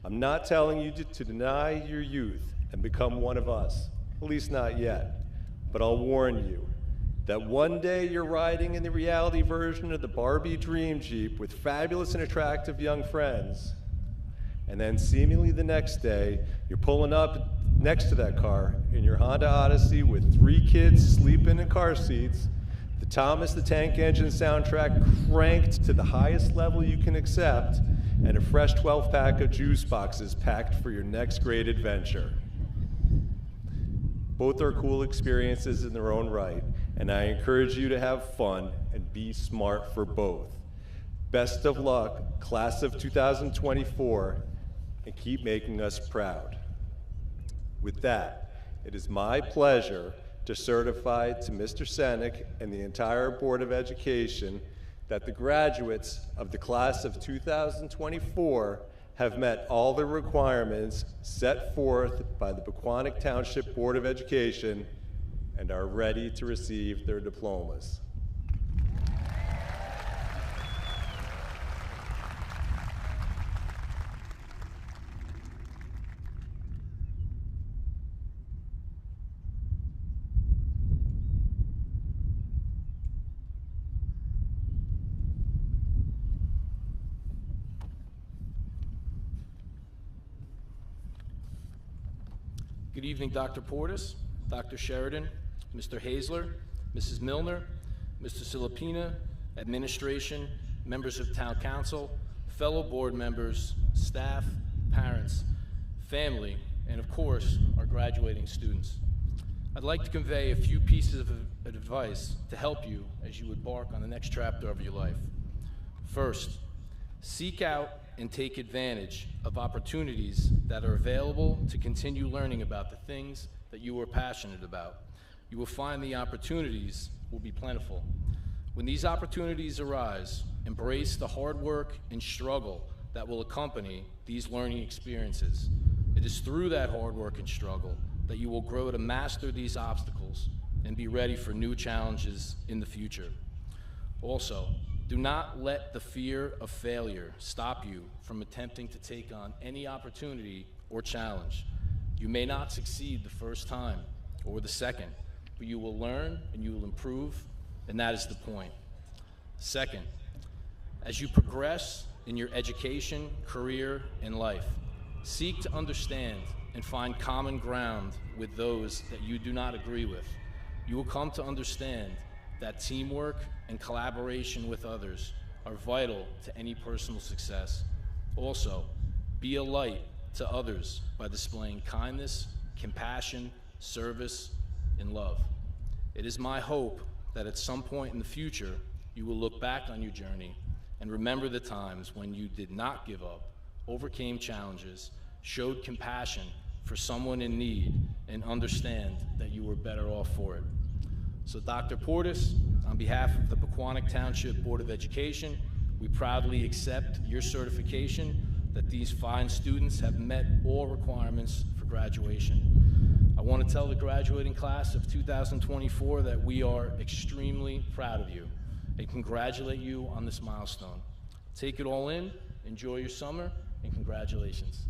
I'm not telling you to deny your youth and become one of us, at least not yet, but I'll warn you that one day you're riding in the reality version of the Barbie Dream Jeep with fabulous and attractive young friends, and then seemingly the next day, you're pulling up next to that car in your Honda Odyssey with 3 kids sleeping in car seats, the Thomas the Tank Engine soundtrack cranked to the highest level you can accept, and a fresh 12-pack of juice boxes packed for your next great adventure. Both are cool experiences in their own right, and I encourage you to have fun and be smart for both. Best of luck, class of 2024, and keep making us proud. With that, it is my pleasure to certify to Mr. Senek and the entire Board of Education that the graduates of the class of 2024 have met all the requirements set forth by the Pequannock Township Board of Education and are ready to receive their diplomas. Good evening, Dr. Portis, Dr. Sheridan, Mr. Hazler, Mrs. Milner, Mr. Silapina, administration, members of town council, fellow board members, staff, parents, family, and of course, our graduating students. I'd like to convey a few pieces of advice to help you as you embark on the next chapter of your life. First, seek out and take advantage of opportunities that are available to continue learning about the things that you are passionate about. You will find the opportunities will be plentiful. When these opportunities arise, embrace the hard work and struggle that will accompany these learning experiences. It is through that hard work and struggle that you will grow to master these obstacles and be ready for new challenges in the future. Also, do not let the fear of failure stop you from attempting to take on any opportunity or challenge. You may not succeed the first time or the second, but you will learn and you will improve, and that is the point. Second, as you progress in your education, career, and life, seek to understand and find common ground with those that you do not agree with. You will come to understand that teamwork and collaboration with others are vital to any personal success. Also, be a light to others by displaying kindness, compassion, service, and love. It is my hope that at some point in the future, you will look back on your journey and remember the times when you did not give up, overcame challenges, showed compassion for someone in need, and understand that you were better off for it. So Dr. Portis, on behalf of the Pequannock Township Board of Education, we proudly accept your certification that these fine students have met all requirements for graduation. I want to tell the graduating class of 2024 that we are extremely proud of you and congratulate you on this milestone. Take it all in, enjoy your summer, and congratulations.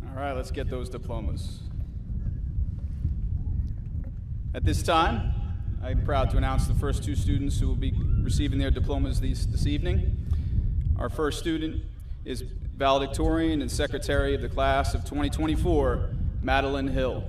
All right, let's get those diplomas. At this time, I'm proud to announce the first 2 students who will be receiving their diplomas this evening. Our first student is Valedictorian and Secretary of the Class of 2024, Madeline Hill.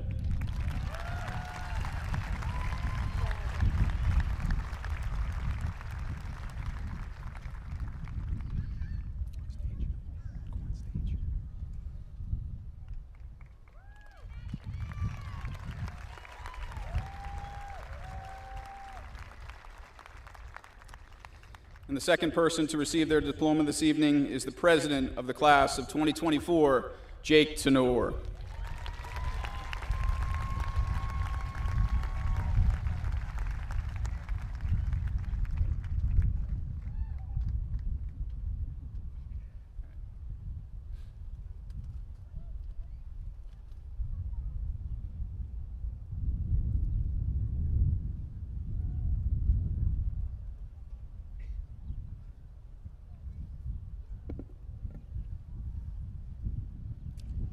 And the second person to receive their diploma this evening is the president of the class of 2024, Jake Tenor.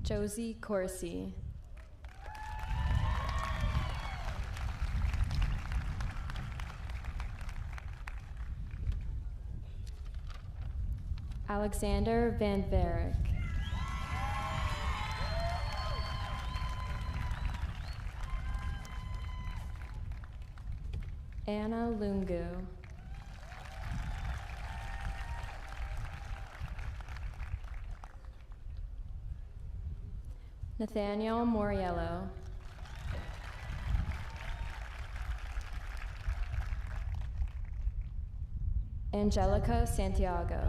Josie Corsi. Alexander Van Varick. Anna Lungu. Nathaniel Moriello. Angelica Santiago.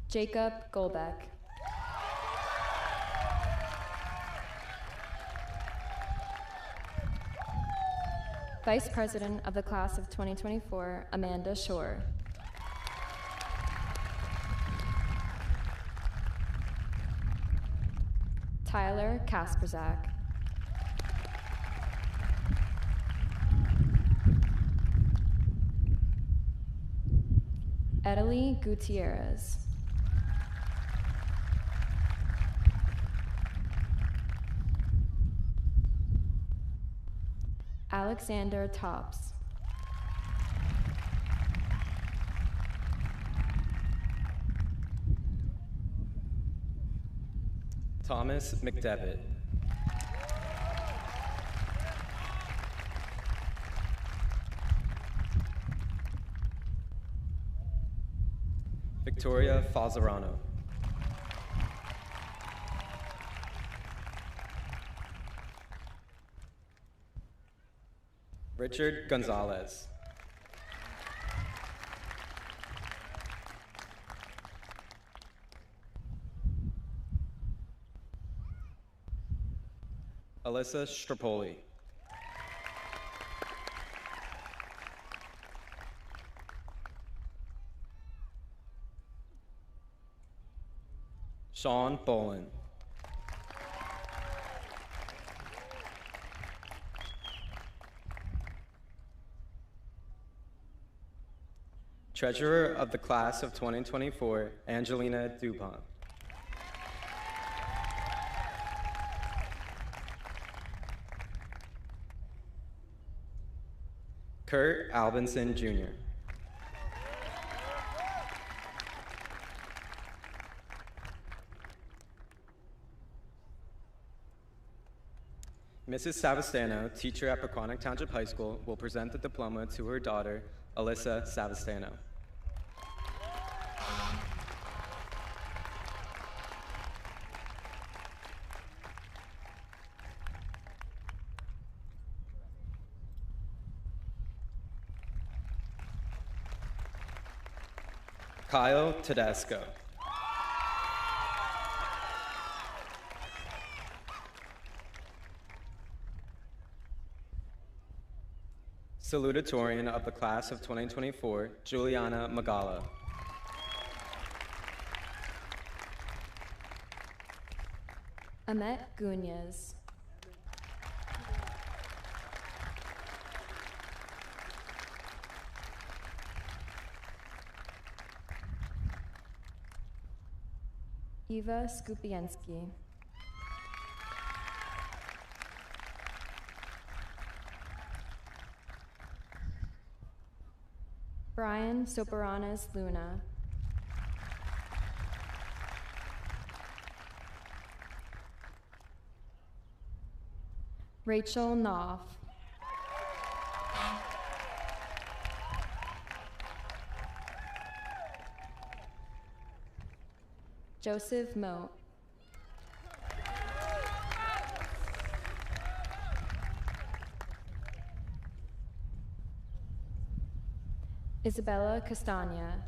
Jacob Golbeck. Vice President of the Class of 2024, Amanda Shore. Tyler Kasperzak. Edalie Gutierrez. Alexander Tops. Thomas McDevitt. Victoria Falzerano. Richard Gonzalez. Alyssa Strapoli. Sean Bolin. Treasurer of the Class of 2024, Angelina Dupont. Kurt Albinson, Jr. Mrs. Savastano, teacher at Pequannock Township High School, will present the diploma to her daughter, Alyssa Savastano. Kyle Tedesco. Salutatorian of the Class of 2024, Juliana Magala. Amet Gunez. Eva Skupienski. Brian Soparanes Luna. Rachel Knopf. Joseph Moat. Isabella Castagna.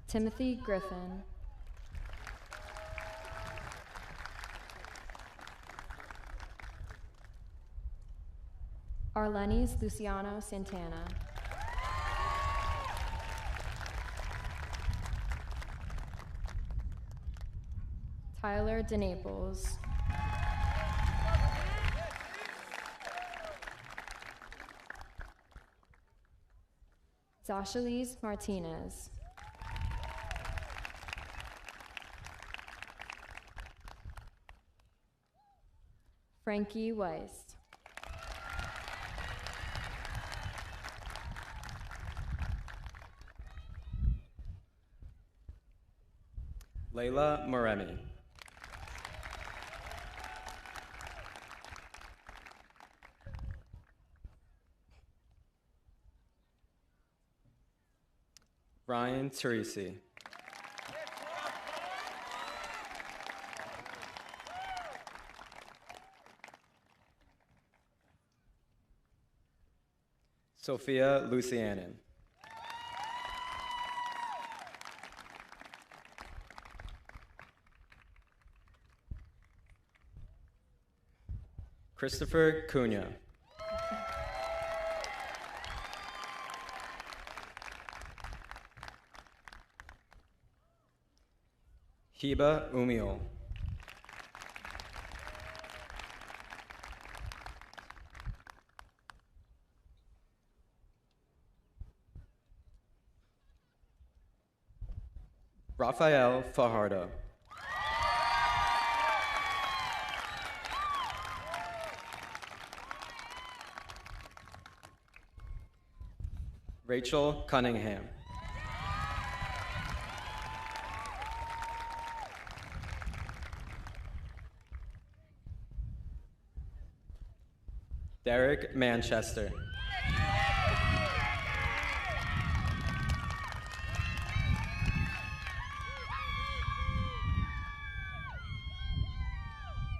Timothy Griffin. Arlenis Luciano Santana. Tyler DeNaples. Zashalise Martinez. Frankie Weiss. Layla Moremi. Ryan Teresi. Sophia Lucianen. Christopher Cunha. Hiba Umiol. Rafael Fajardo. Rachel Cunningham. Derek Manchester.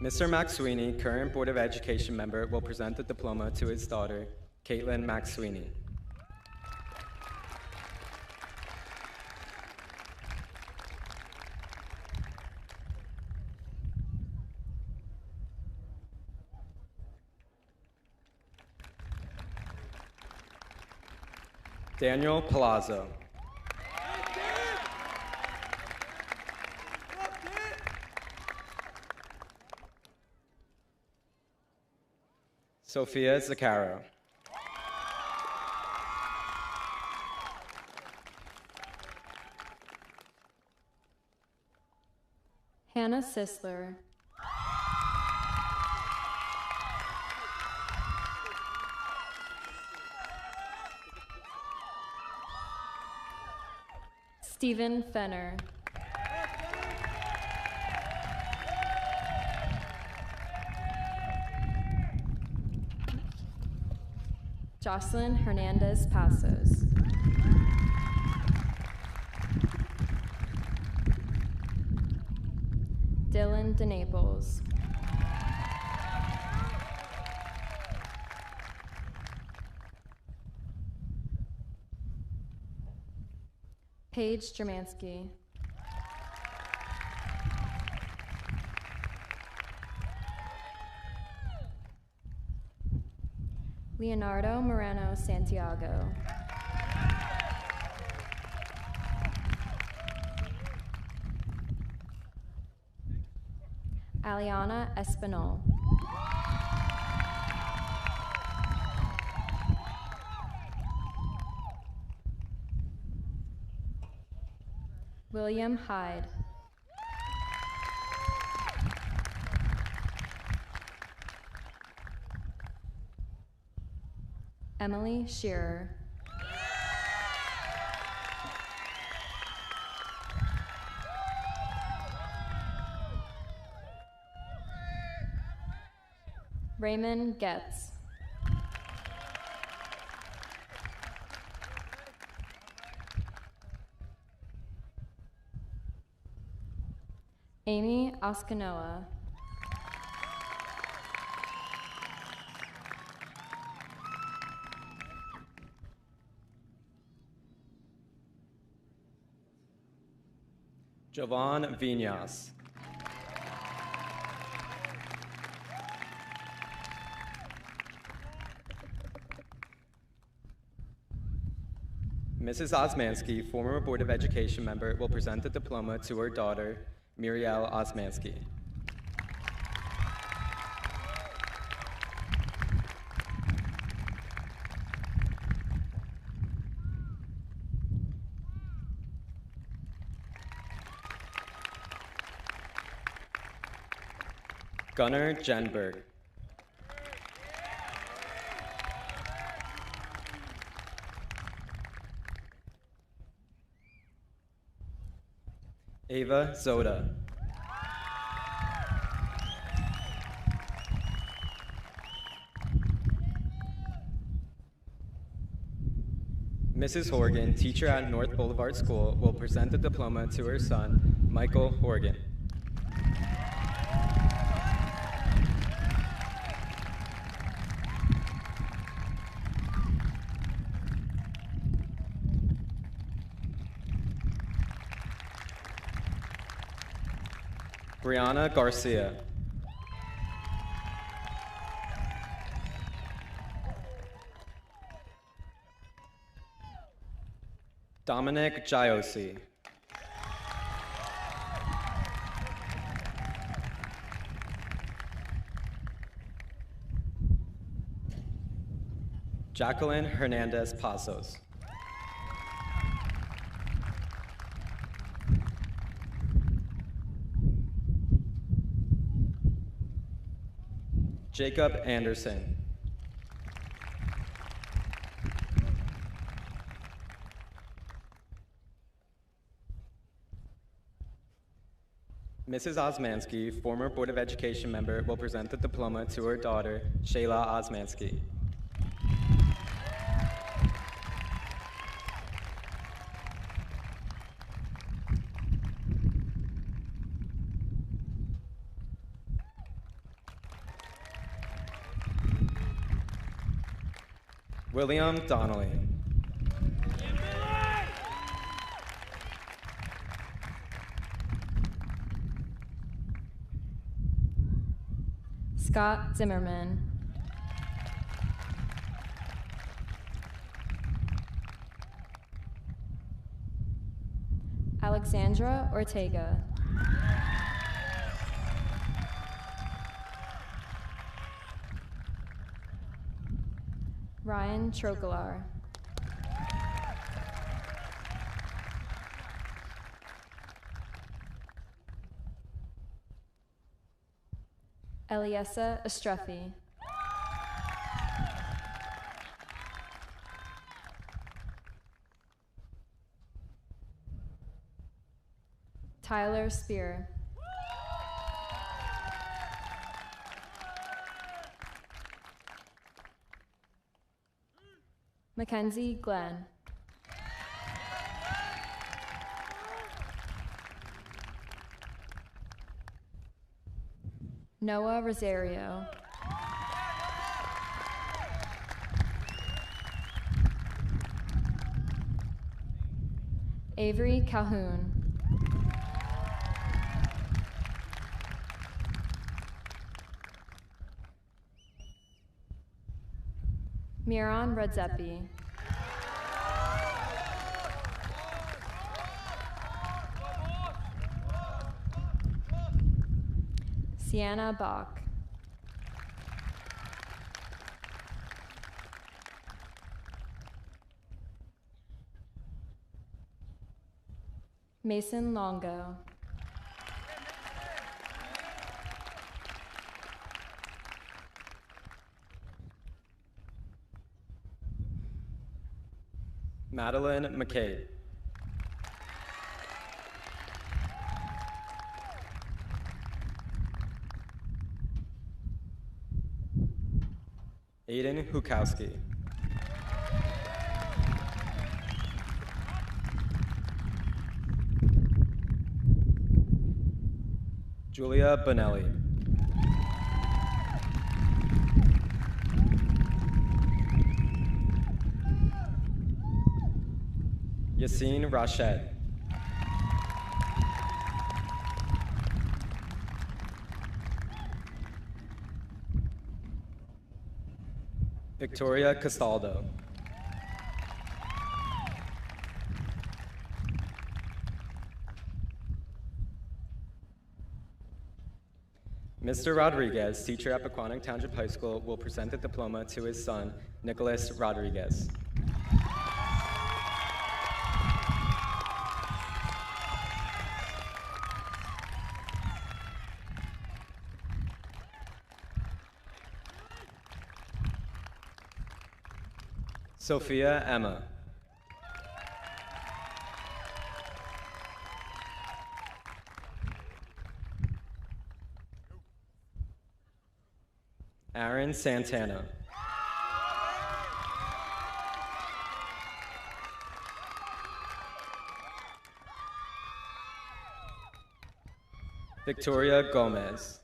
Mr. McSweeney, current Board of Education member, will present the diploma to his daughter, Caitlin McSweeney. Daniel Palazzo. Sophia Zaccaro. Hannah Sisler. Stephen Fenner. Jocelyn Hernandez Pasos. Dylan DeNaples. Paige Jermansky. Leonardo Moreno Santiago. Aliana Espinal. William Hyde. Emily Shearer. Raymond Getz. Amy Oskanoa. Jovan Viñas. Mrs. Osmansky, former Board of Education member, will present the diploma to her daughter, Muriel Osmansky. Gunnar Jenberg. Ava Zoda. Mrs. Horgan, teacher at North Boulevard School, will present the diploma to her son, Michael Horgan. Brianna Garcia. Dominic Giosi. Jacqueline Hernandez Pasos. Jacob Anderson. Mrs. Osmansky, former Board of Education member, will present the diploma to her daughter, Shayla Osmansky. William Donnelly. Scott Zimmerman. Alexandra Ortega. Ryan Trocalar. Eliesa Estrefi. Tyler Spear. Mackenzie Glenn. Noah Rosario. Avery Calhoun. Miran Redzepi. Sienna Bach. Mason Longo. Madeline McCabe. Aiden Hukowski. Julia Bonelli. Yassine Rashid. Victoria Castaldo. Mr. Rodriguez, teacher at Pequannock Township High School, will present the diploma to his son, Nicholas Rodriguez. Sophia Emma. Aaron Santana. Victoria Gomez.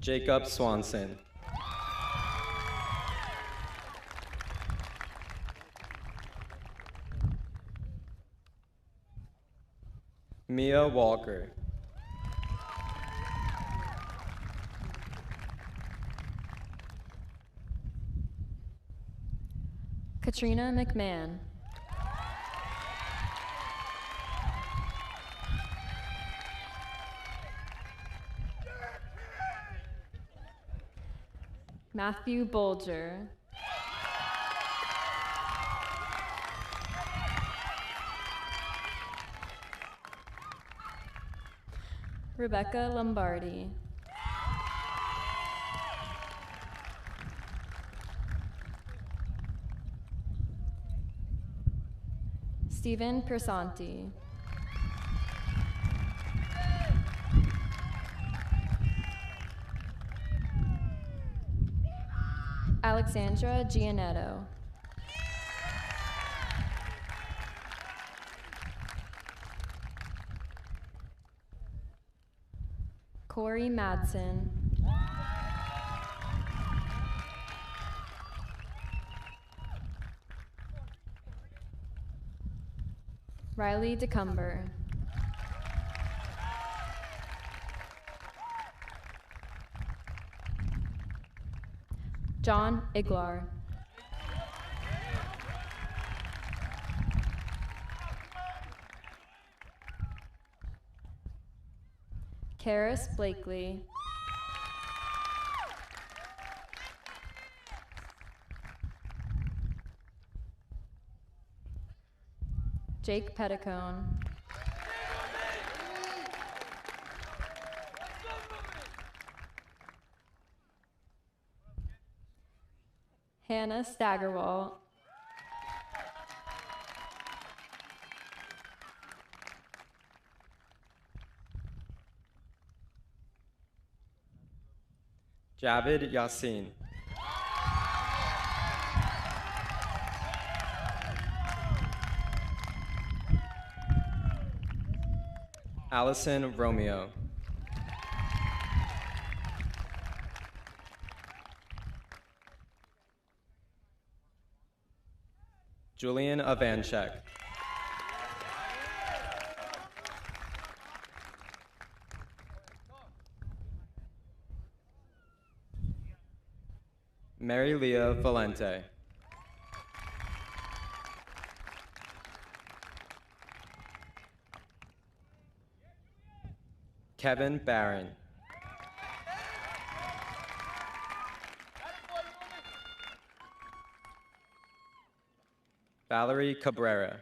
Jacob Swanson. Mia Walker. Katrina McMahon. Matthew Bolger. Rebecca Lombardi. Stephen Persanti. Alexandra Gianetto. Corey Madsen. Riley DeCumber. John Iglar. Karis Blakely. Jake Petticone. Hannah Staggerwalt. Javid Yassin. Allison Romeo. Julian Avanchek. Mary Leah Valente. Kevin Barron. Valerie Cabrera.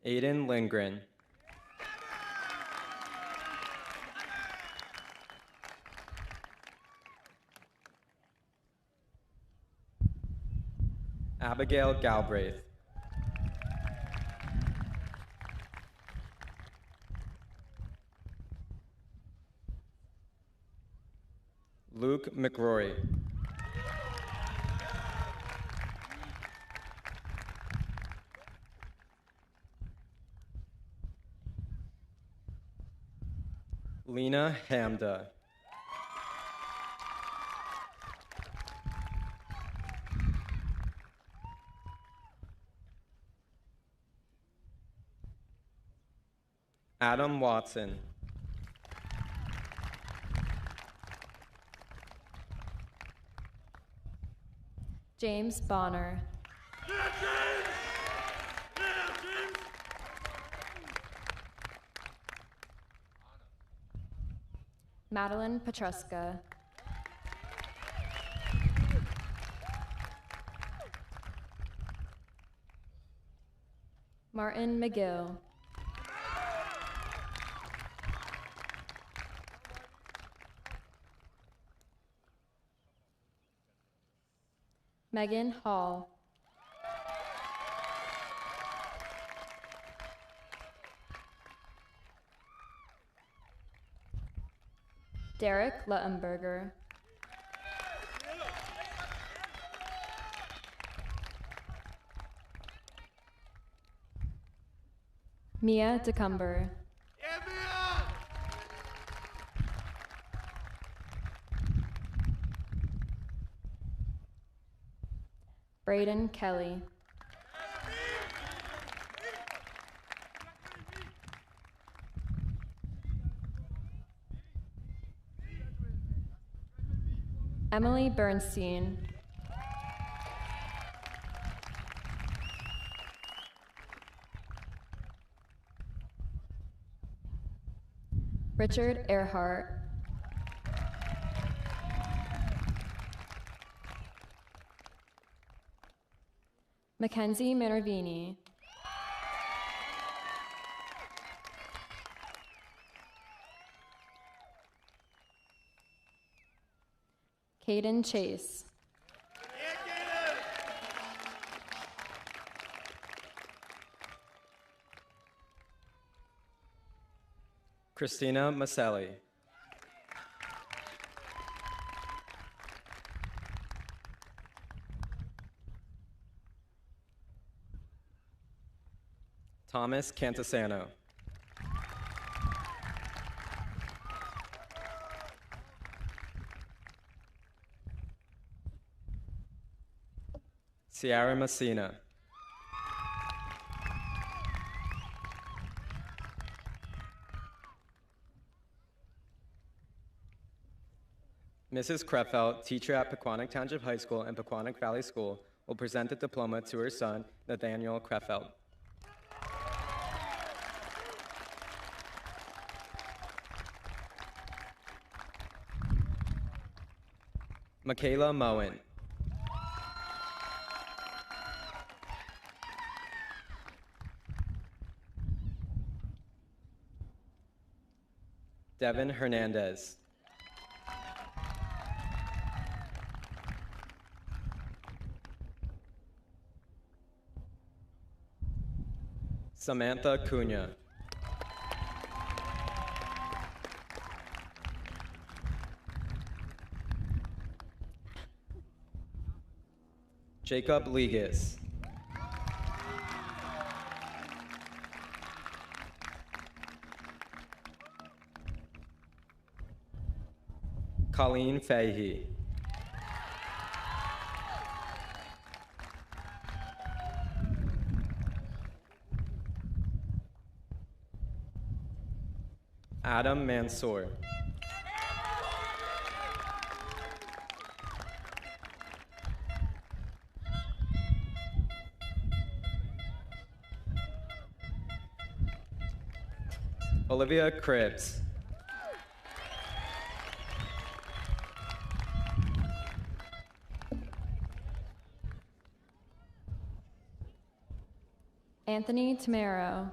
Aiden Lindgren. Abigail Galbraith. Luke McRory. Lena Hamda. Adam Watson. James Bonner. Madeline Petruska. Martin McGill. Megan Hall. Derek Luttenberger. Mia DeCumber. Braden Kelly. Emily Bernstein. Richard Earhart. Mackenzie Minervini. Caden Chase. Christina Maselli. Thomas Cantasano. Sierra Messina. Mrs. Krefeld, teacher at Pequannock Township High School and Pequannock Valley School, will present the diploma to her son, Nathaniel Krefeld. Michaela Moen. Devin Hernandez. Samantha Cunha. Jacob Legis. Colleen Fahey. Adam Mansour. Olivia Cribbs. Anthony Tamaro.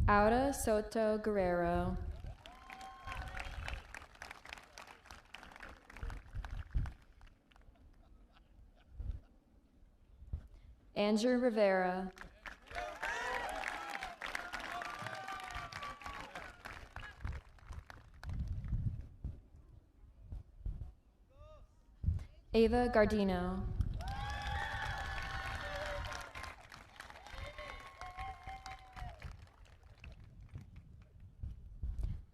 Auda Soto Guerrero. Andrew Rivera. Ava Gardino.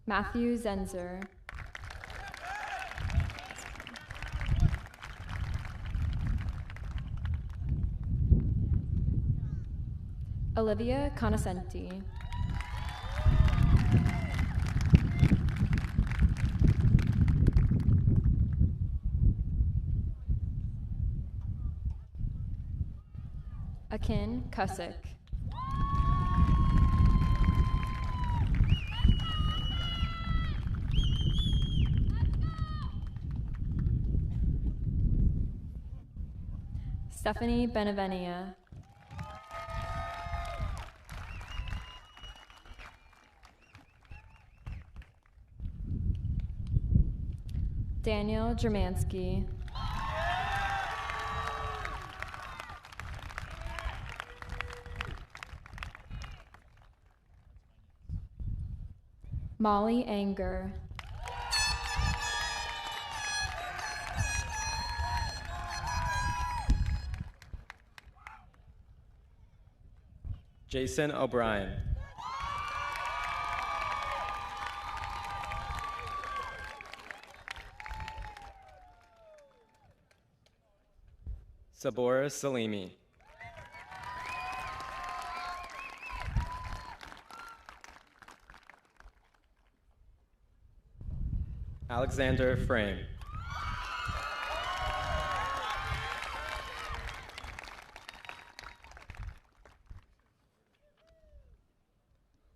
Matthew Zenzer. Olivia Conoscenti. Akin Cusick. Stephanie Benevenia. Daniel Jermansky. Molly Anger. Jason O'Brien. Sabora Salimi. Alexander Frame.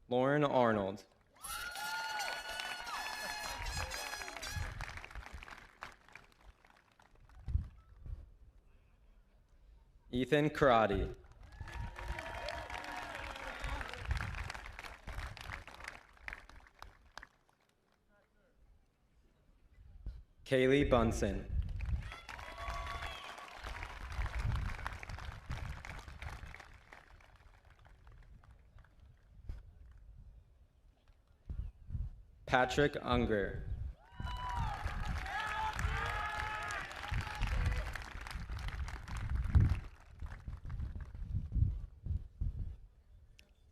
Lauren Arnold. Ethan Karate. Kaylee Bunsen. Patrick Unger.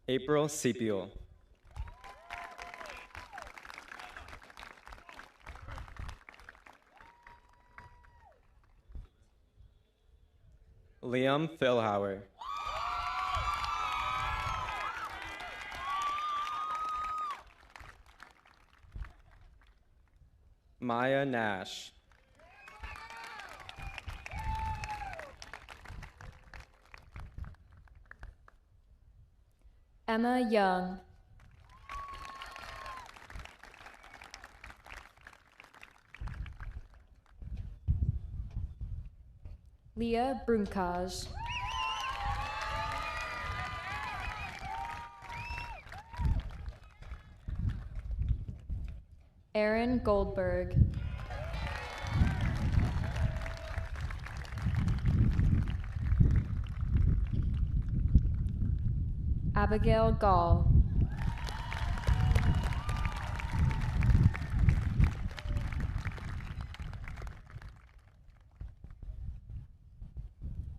April Sepiel. Liam Philhauer. Maya Nash. Emma Young. Leah Brunkaj. Aaron Goldberg. Abigail Gall.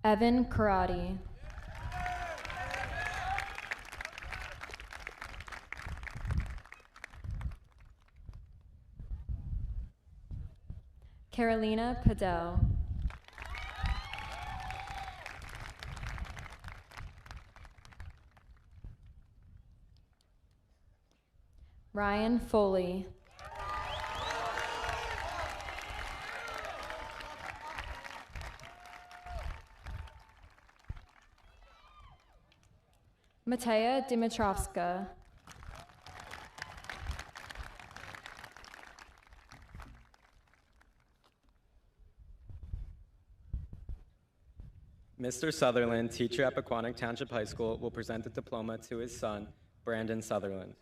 Evan Karate. Carolina Padel. Ryan Foley. Matea Dimitrovska. Mr. Sutherland, teacher at Pequannock Township High School, will present the diploma to his son, Brandon Sutherland.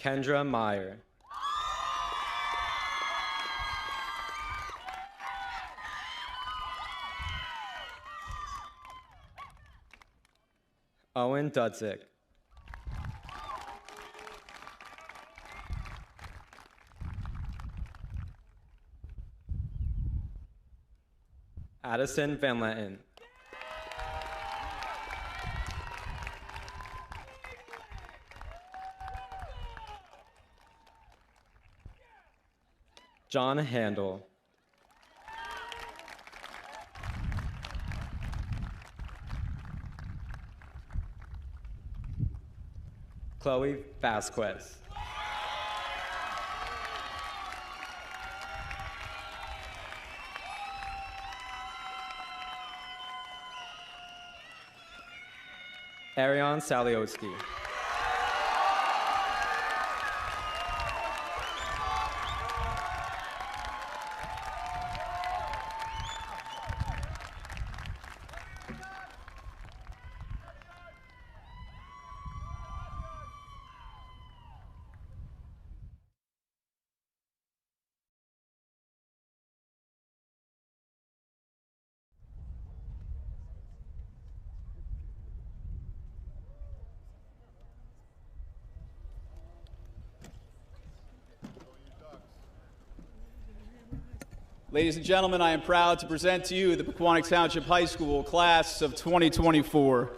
Kendra Meyer. Owen Dudzik. Addison Van Letten. John Handel. Chloe Vasquez. Ariane Salioski. Ladies and gentlemen, I am proud to present to you the Pequannock Township High School Class of 2024.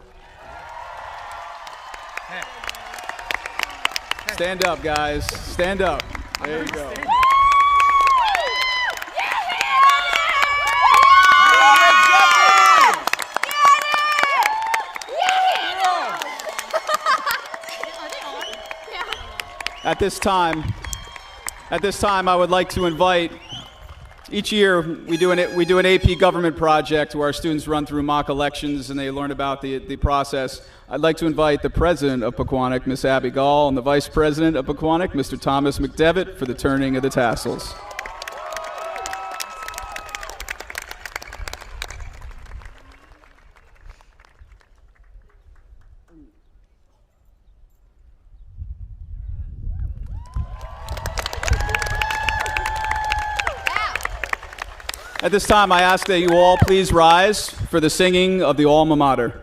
Stand up, guys. Stand up. There you go. At this time, I would like to invite. Each year, we do an AP government project where our students run through mock elections and they learn about the process. I'd like to invite the president of Pequannock, Miss Abby Gall, and the vice president of Pequannock, Mr. Thomas McDevitt, for the turning of the tassels. At this time, I ask that you all please rise for the singing of the Alma Mater.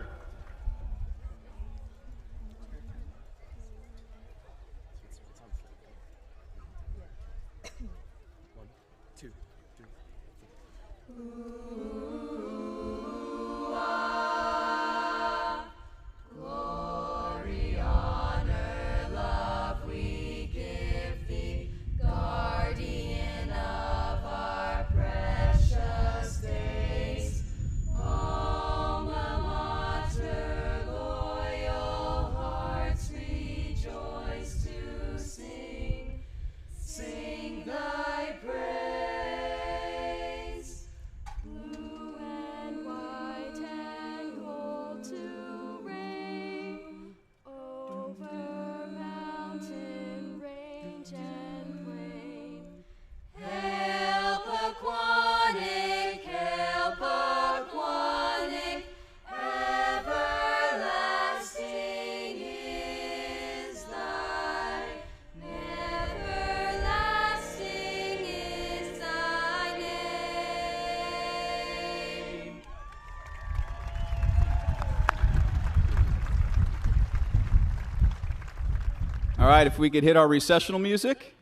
All right, if we could hit our recessional music.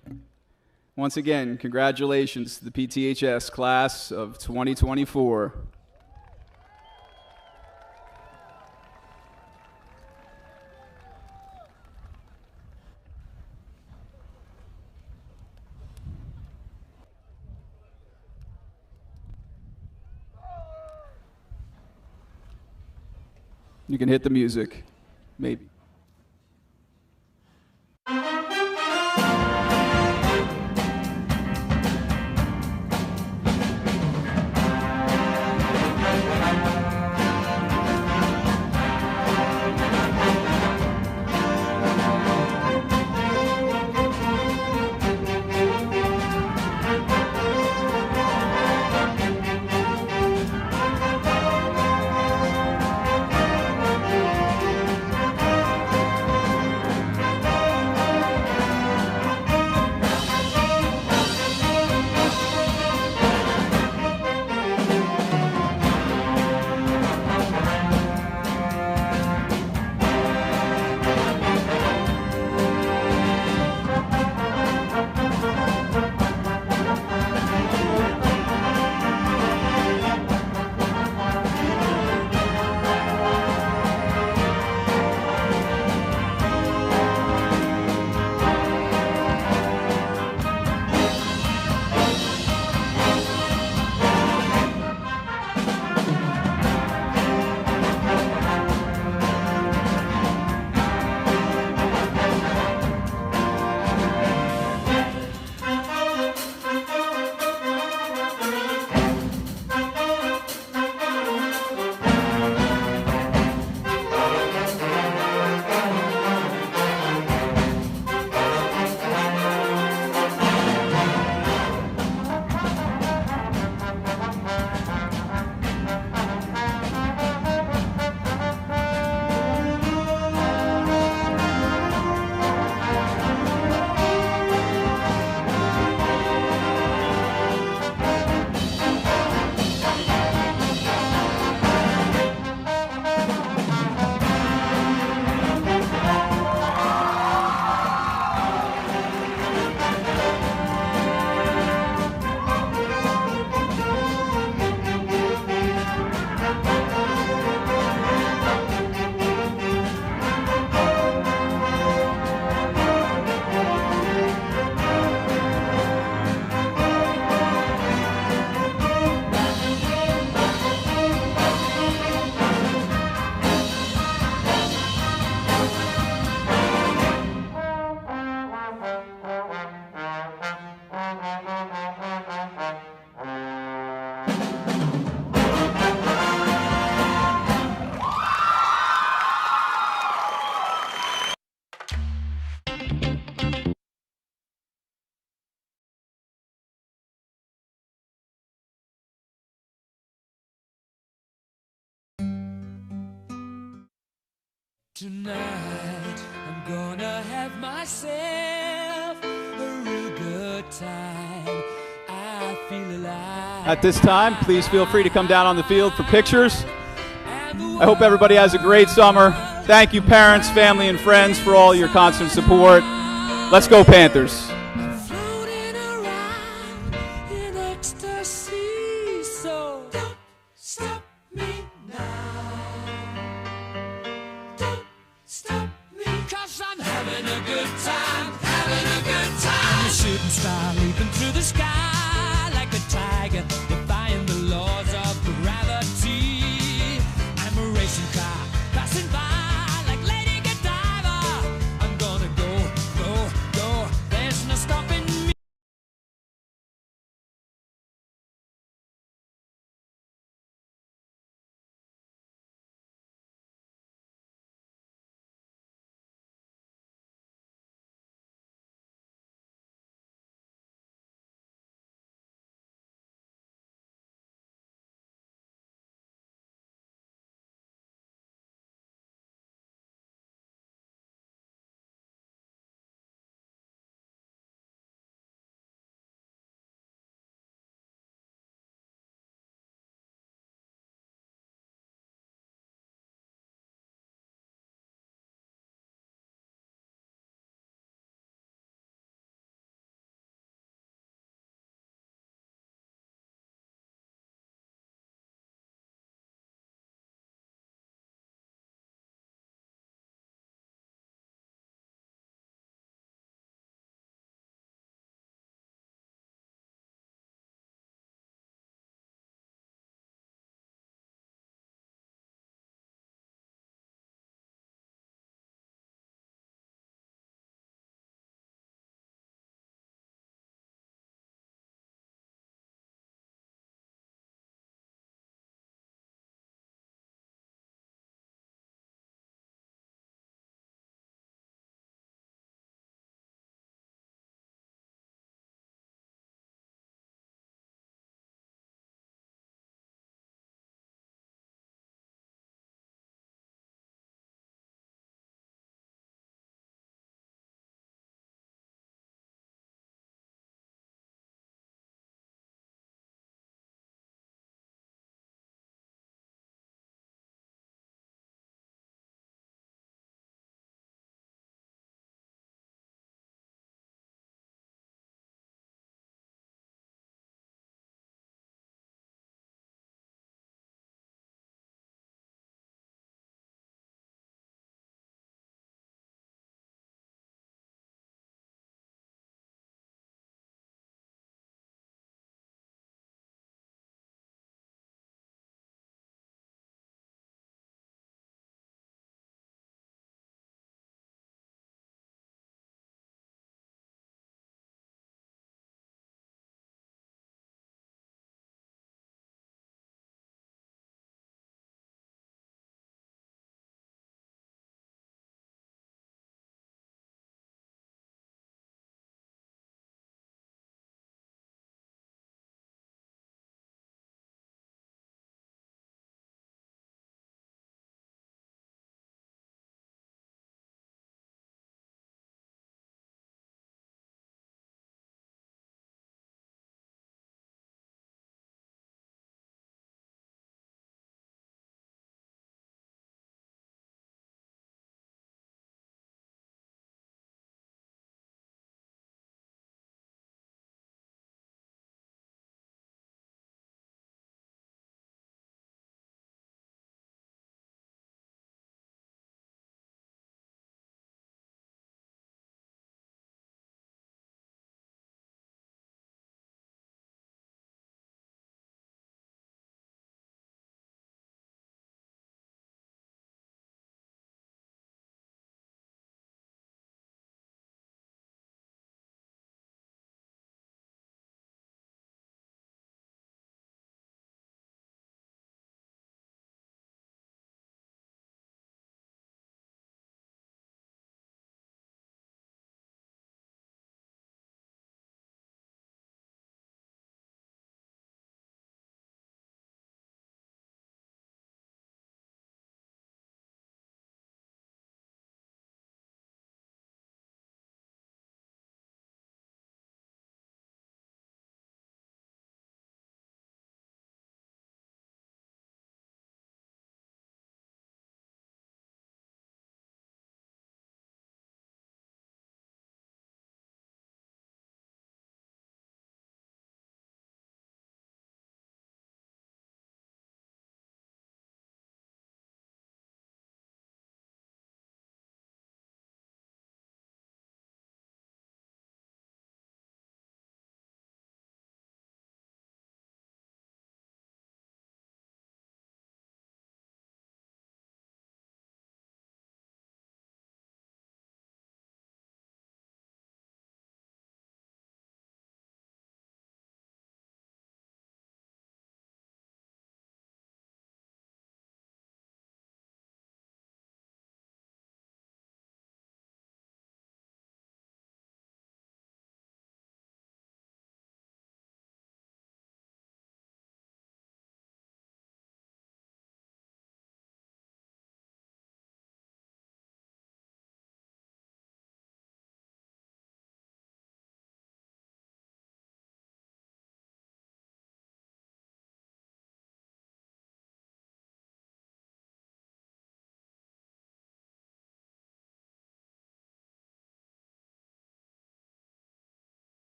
Once again, congratulations to the PTHS Class of 2024. You can hit the music, maybe. Tonight, I'm gonna have myself a real good time. I feel alive. At this time, please feel free to come down on the field for pictures. I hope everybody has a great summer. Thank you, parents, family, and friends, for all your constant support. Let's go, Panthers. Floating around in ecstasy, so don't stop me now. Don't stop me, 'cause I'm having a good time, having a good time. I'm a shooting star leaping through the sky like a tiger, defying the laws of gravity. I'm a racing car passing by.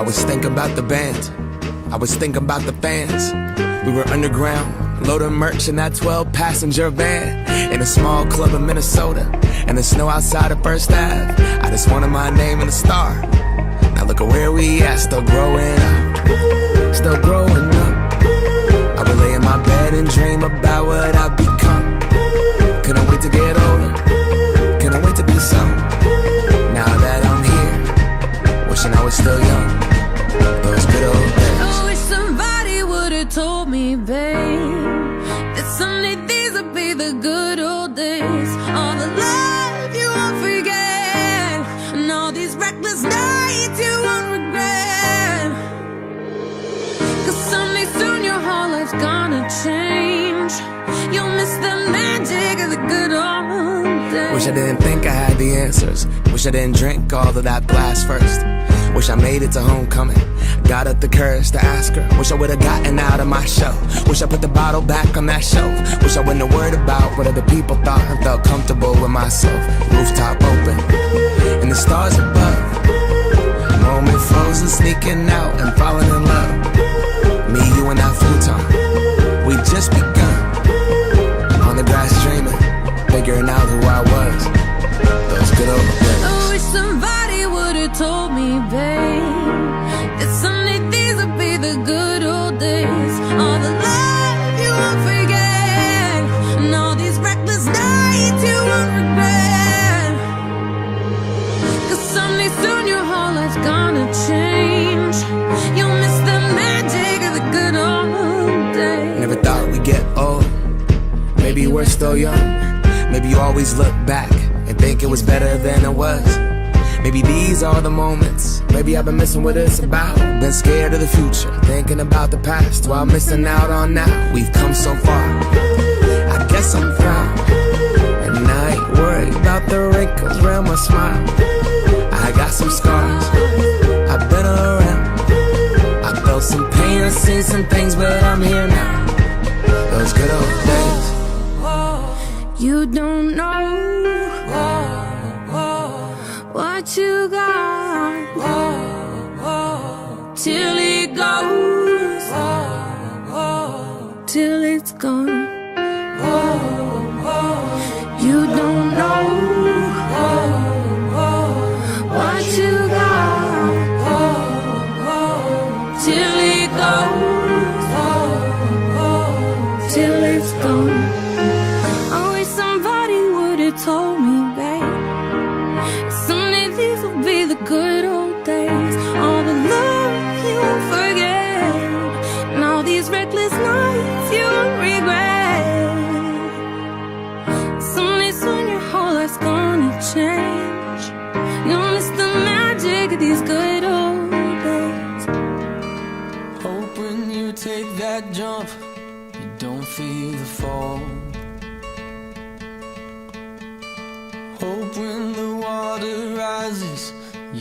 I was thinking about the band, I was thinking about the fans. We were underground, loading merch in that 12-passenger van, in a small club in Minnesota, and the snow outside of First Ave. I just wanted my name in the star. Now look at where we at, still growing up, still growing up. I would lay in my bed and dream about what I've become. Couldn't wait to get older, couldn't wait to be some. Now that I'm here, wishing I was still young. Those good old days. I wish somebody would've told me, babe, that someday these would be the good old days. All the love you won't forget, and all these reckless nights you won't regret. 'Cause someday soon your whole life's gonna change. You'll miss the magic of the good old days. Wish I didn't think I had the answers. Wish I didn't drink all of that blast first. Wish I made it to homecoming, got up the courage to ask her. Wish I would've gotten out of my shell. Wish I put the bottle back on that shelf. Wish I wouldn't have worried about what other people thought and felt comfortable with myself. Rooftop open, and the stars above. Moment frozen, sneaking out and falling in love. Me, you, and that futon, we just begun. On the grass dreaming, figuring out who I was. Those good old days. I wish somebody would've told me, babe, that someday these would be the good old days. All the love you won't forget, and all these reckless nights you won't regret. 'Cause someday soon your whole life's gonna change. You'll miss the magic of the good old days. Never thought we'd get old. Maybe we're still young. Maybe you always look back and think it was better than it was. Maybe these are the moments. Maybe I've been missing what it's about. Been scared of the future, thinking about the past while missing out on now. We've come so far, I guess I'm proud. And I ain't worried about the wrinkles around my smile. I got some scars, I've been around. I felt some pain, I've seen some things, but I'm here now. Those good old days. You don't know what you got till it goes, till it's gone. You don't know what you got till it goes, till it's gone. I wish somebody would've told me, babe, someday these will be the good old days. All the love you won't forget, and all these reckless nights you won't regret. Someday soon your whole life's gonna change. You'll miss the magic of these good old days. Hope when you take that jump, you don't feel the fall. Hope when the water rises,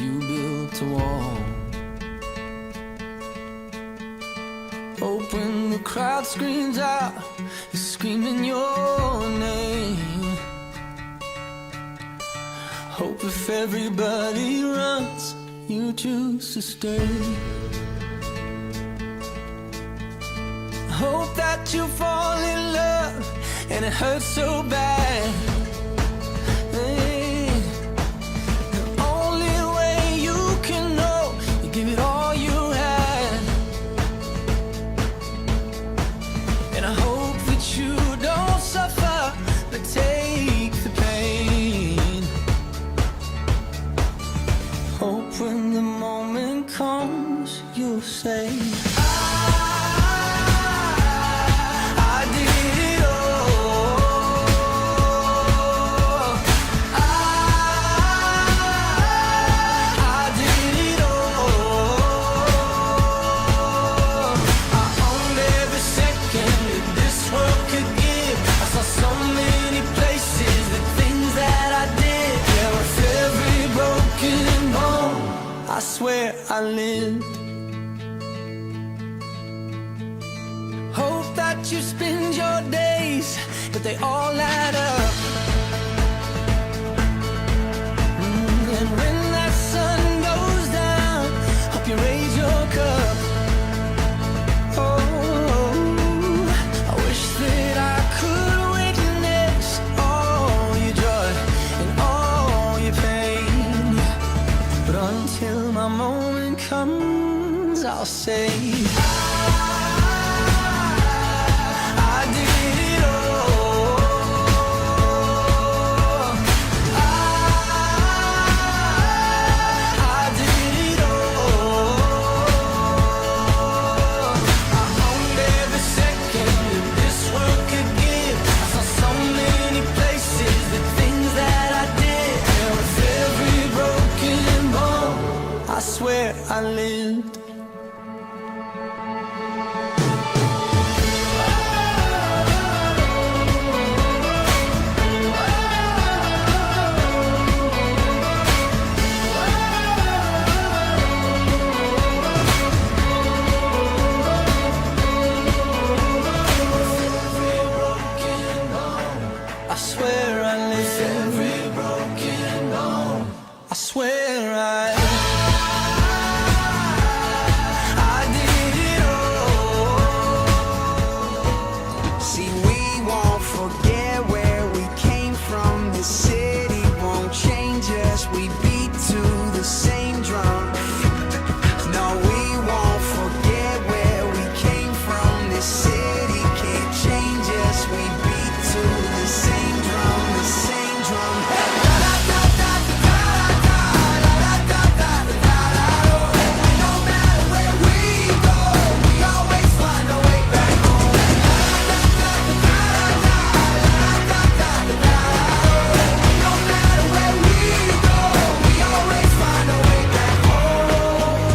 you built a wall. Hope when the crowd screams out, you're screaming your name. Hope if everybody runs, you choose to stay. Hope that you fall in love and it hurts so bad. Give it all you had, and I hope that you don't suffer, but take the pain. Hope when the moment comes, you'll say, I did it all. I did it all. I owned every second that this world could give. I saw so many places, the things that I did. Yeah, with every broken bone, I swear I lived. Hope that you spend your days, but they all add up. And when that sun goes down, hope you raise your comes, I'll say I did it all. I did it all. I owned every second that this world could give. I saw so many places, the things that I did. And with every broken bone, I swear I lived. I swear I lived. Every broken bone, I swear I did it all. See, we won't forget where we came from. The city won't change us. We beat to the same drum. No, we won't forget where we came from. The city can't change us. We beat to the same drum, the same drum. No matter where we go, we always find a way back home. No matter where we go, we always find a way back home.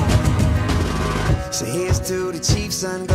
So here's to the chief, son.